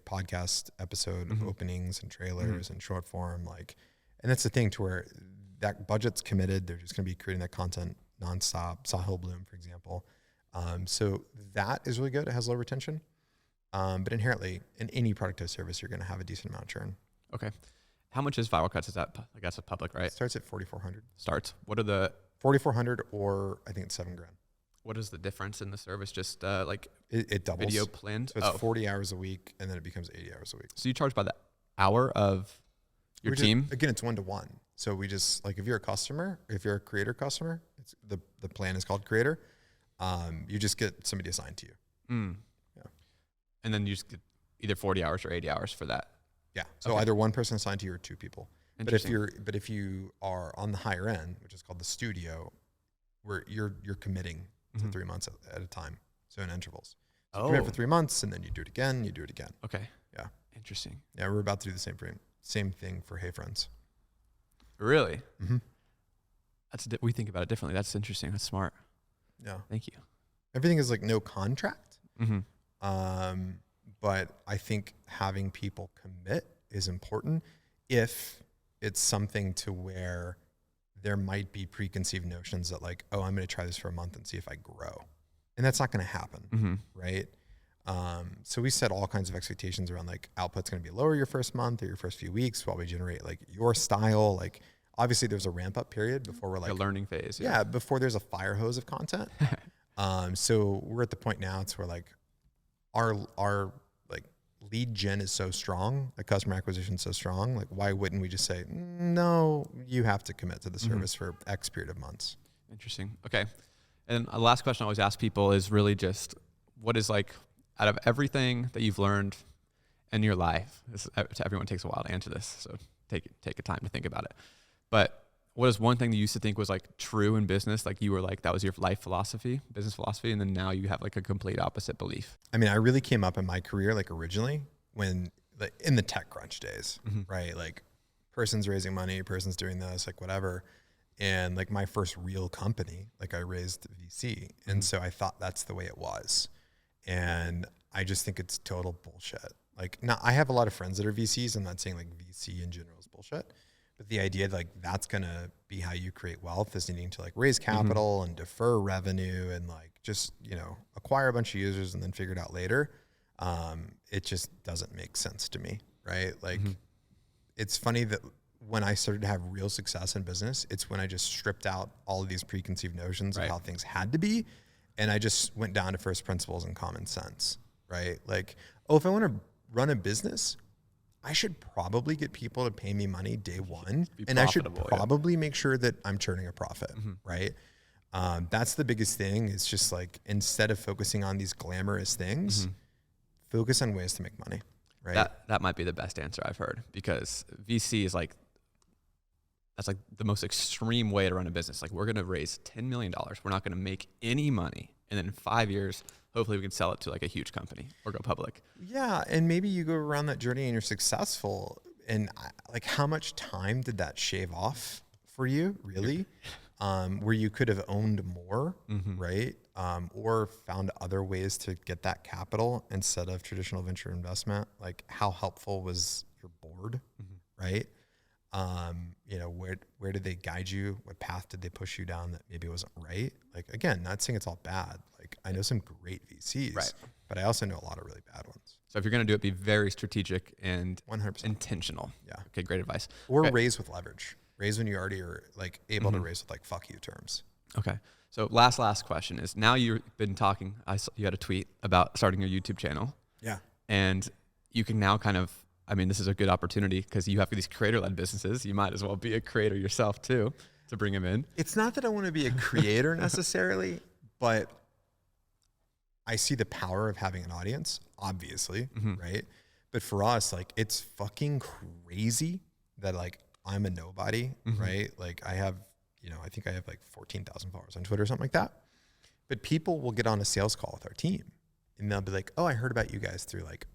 podcast episode openings and trailers and short form, and that's the thing to where that budget's committed. They're just going to be creating that content nonstop. Sahil Bloom, for example. So that is really good. It has low retention. But inherently in any productized service, you're going to have a decent amount of churn. Okay. How much is Viral Cuts? Is that, I guess, a public, right? It starts at 4,400. Starts. What are the 4,400, or I think it's $7,000. What is the difference in the service? Just it doubles. Video planned. So it's 40 hours a week, and then it becomes 80 hours a week. So you charge by the hour of your team? Again, it's 1-to-1. So we just like, if you're a customer, if you're a creator customer, it's the plan is called creator. You just get somebody assigned to you. Yeah. And then you just get either 40 hours or 80 hours for that. Yeah. So either one person assigned to you or two people. But if you are on the higher end, which is called the studio, where you're committing to 3 months at a time. So in intervals. So you commit for 3 months and then you do it again, you do it again. Okay. Yeah. Interesting. Yeah, we're about to do the same thing for Hey Friends. Really? We think about it differently. That's interesting. That's smart. Yeah. Thank you. Everything is like no contract. But I think having people commit is important if it's something to where there might be preconceived notions that like, oh, I'm going to try this for a month and see if I grow. And that's not going to happen, right? So we set all kinds of expectations around like output's going to be lower your first month or your first few weeks while we generate like your style. Like obviously there's a ramp up period before we're like a learning phase. Yeah. Before there's a fire hose of content. So we're at the point now it's where like our like lead gen is so strong, the customer acquisition is so strong. Like why wouldn't we just say, no, you have to commit to the service for X period of months. Interesting. Okay. And the last question I always ask people is really just what is like out of everything that you've learned in your life, everyone takes a while to answer this. So take a time to think about it. But what is one thing that you used to think was like true in business? Like you were like, that was your life philosophy, business philosophy. And then now you have like a complete opposite belief. I mean, I really came up in my career, like originally when like in the TechCrunch days, right? Like person's raising money, person's doing this, like whatever. And like my first real company, like I raised VC. And so I thought that's the way it was. And I just think it's total bullshit. Like now I have a lot of friends that are VCs. I'm not saying like VC in general is bullshit, but the idea like that's going to be how you create wealth is needing to like raise capital and defer revenue and like just, you know, acquire a bunch of users and then figure it out later. It just doesn't make sense to me. Right. Like it's funny that when I started to have real success in business, it's when I just stripped out all of these preconceived notions of how things had to be. And I just went down to first principles and common sense, right? Like, oh, if I want to run a business, I should probably get people to pay me money day one. And I should probably make sure that I'm turning a profit, right? That's the biggest thing. It's just like, instead of focusing on these glamorous things, focus on ways to make money, right? That might be the best answer I've heard, because VC is like, that's like the most extreme way to run a business. Like we're going to raise $10 million. We're not going to make any money. And then in 5 years, hopefully we can sell it to like a huge company or go public. Yeah. And maybe you go around that journey and you're successful. And like how much time did that shave off for you really? Where you could have owned more, right? Or found other ways to get that capital instead of traditional venture investment. Like how helpful was your board, right? You know, where did they guide you? What path did they push you down that maybe wasn't right? Like, again, not saying it's all bad. Like I know some great VCs, but I also know a lot of really bad ones. So if you're going to do it, be very strategic and 100% intentional. Yeah. Okay. Great advice. Or raise with leverage. Raise when you already are like able to raise with like fuck you terms. Okay. So last question is, now you've been talking, you had a tweet about starting your YouTube channel. Yeah. And you can now kind of, I mean, this is a good opportunity because you have these creator-led businesses. You might as well be a creator yourself too, to bring them in. It's not that I want to be a creator necessarily, but I see the power of having an audience, obviously, right? But for us, like, it's fucking crazy that like I'm a nobody, right? Like I have, you know, I think I have like 14,000 followers on Twitter or something like that. But people will get on a sales call with our team and they'll be like, oh, I heard about you guys through like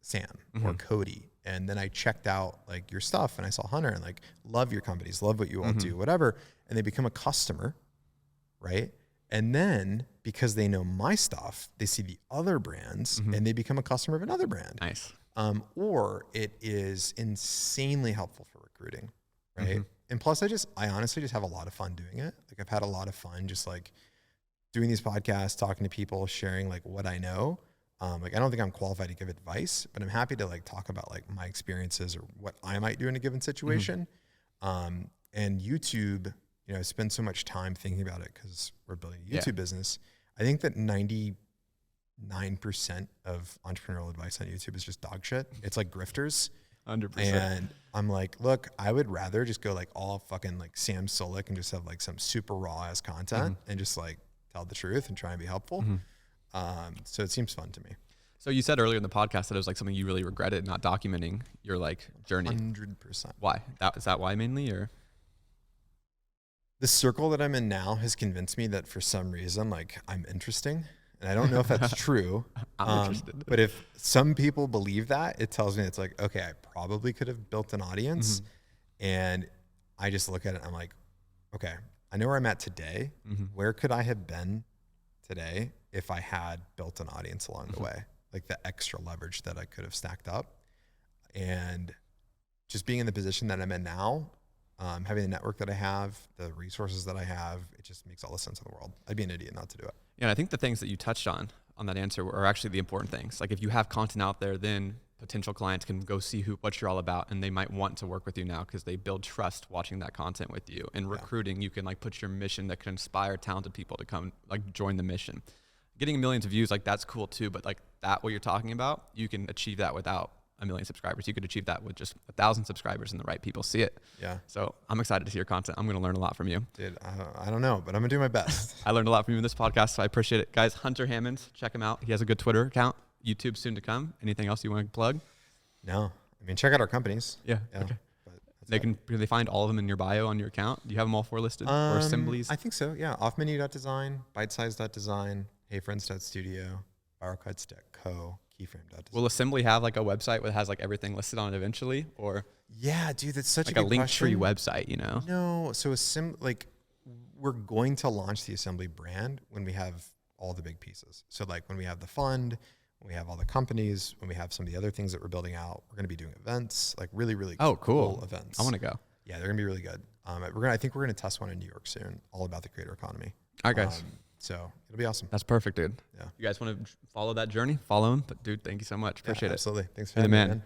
Sam or Cody. And then I checked out like your stuff and I saw Hunter and like, love your companies, love what you all do, whatever. And they become a customer, right? And then because they know my stuff, they see the other brands and they become a customer of another brand. Nice. Or it is insanely helpful for recruiting, right? And plus I honestly just have a lot of fun doing it. Like I've had a lot of fun just like doing these podcasts, talking to people, sharing like what I know. Like I don't think I'm qualified to give advice, but I'm happy to like talk about like my experiences or what I might do in a given situation. And YouTube, you know, I spend so much time thinking about it because we're building a YouTube business. I think that 99% of entrepreneurial advice on YouTube is just dog shit. It's like grifters. 100%. And I'm like, look, I would rather just go like all fucking like Sam Solik and just have like some super raw ass content and just like tell the truth and try and be helpful. So it seems fun to me. So you said earlier in the podcast that it was like something you really regretted not documenting your like journey. 100%. Why? Is that why mainly, or? The circle that I'm in now has convinced me that for some reason, like I'm interesting. And I don't know if that's true. I'm interested. But if some people believe that, it tells me it's like, okay, I probably could have built an audience. And I just look at it and I'm like, okay, I know where I'm at today. Where could I have been today if I had built an audience along the way? Like the extra leverage that I could have stacked up. And just being in the position that I'm in now, having the network that I have, the resources that I have, it just makes all the sense in the world. I'd be an idiot not to do it. Yeah, and I think the things that you touched on that answer are actually the important things. Like if you have content out there, then potential clients can go see what you're all about, and they might want to work with you now because they build trust watching that content with you. And recruiting, you can like put your mission that can inspire talented people to come like join the mission. Getting millions of views, like that's cool too, but like that, what you're talking about, you can achieve that without 1 million subscribers. You could achieve that with just 1,000 subscribers and the right people see it. Yeah. So I'm excited to see your content. I'm going to learn a lot from you. Dude, I don't know, but I'm gonna do my best. I learned a lot from you in this podcast, so I appreciate it. Guys, Hunter Hammonds, check him out. He has a good Twitter account. YouTube soon to come. Anything else you want to plug? No, I mean, check out our companies. Yeah. Okay. Can they find all of them in your bio on your account? Do you have them all 4 listed or assemblies? I think so. Yeah. Offmenu.design, bitesize.design, heyfriends.studio, virocuts.co. keyframe.design. Will Assembly have like a website that has like everything listed on it eventually, or yeah, dude, that's such like a a good link question. tree website, you know? No, so like we're going to launch the Assembly brand when we have all the big pieces. So like when we have the fund, when we have all the companies, when we have some of the other things that we're building out, we're going to be doing events, like really, really cool events. I want to go. Yeah, they're going to be really good. I think we're going to test one in New York soon, all about the creator economy. All right, guys. So it'll be awesome. That's perfect, dude. Yeah. You guys want to follow that journey? Follow him. But dude, thank you so much. Appreciate it. Absolutely. Thanks for You're the having me, man. man.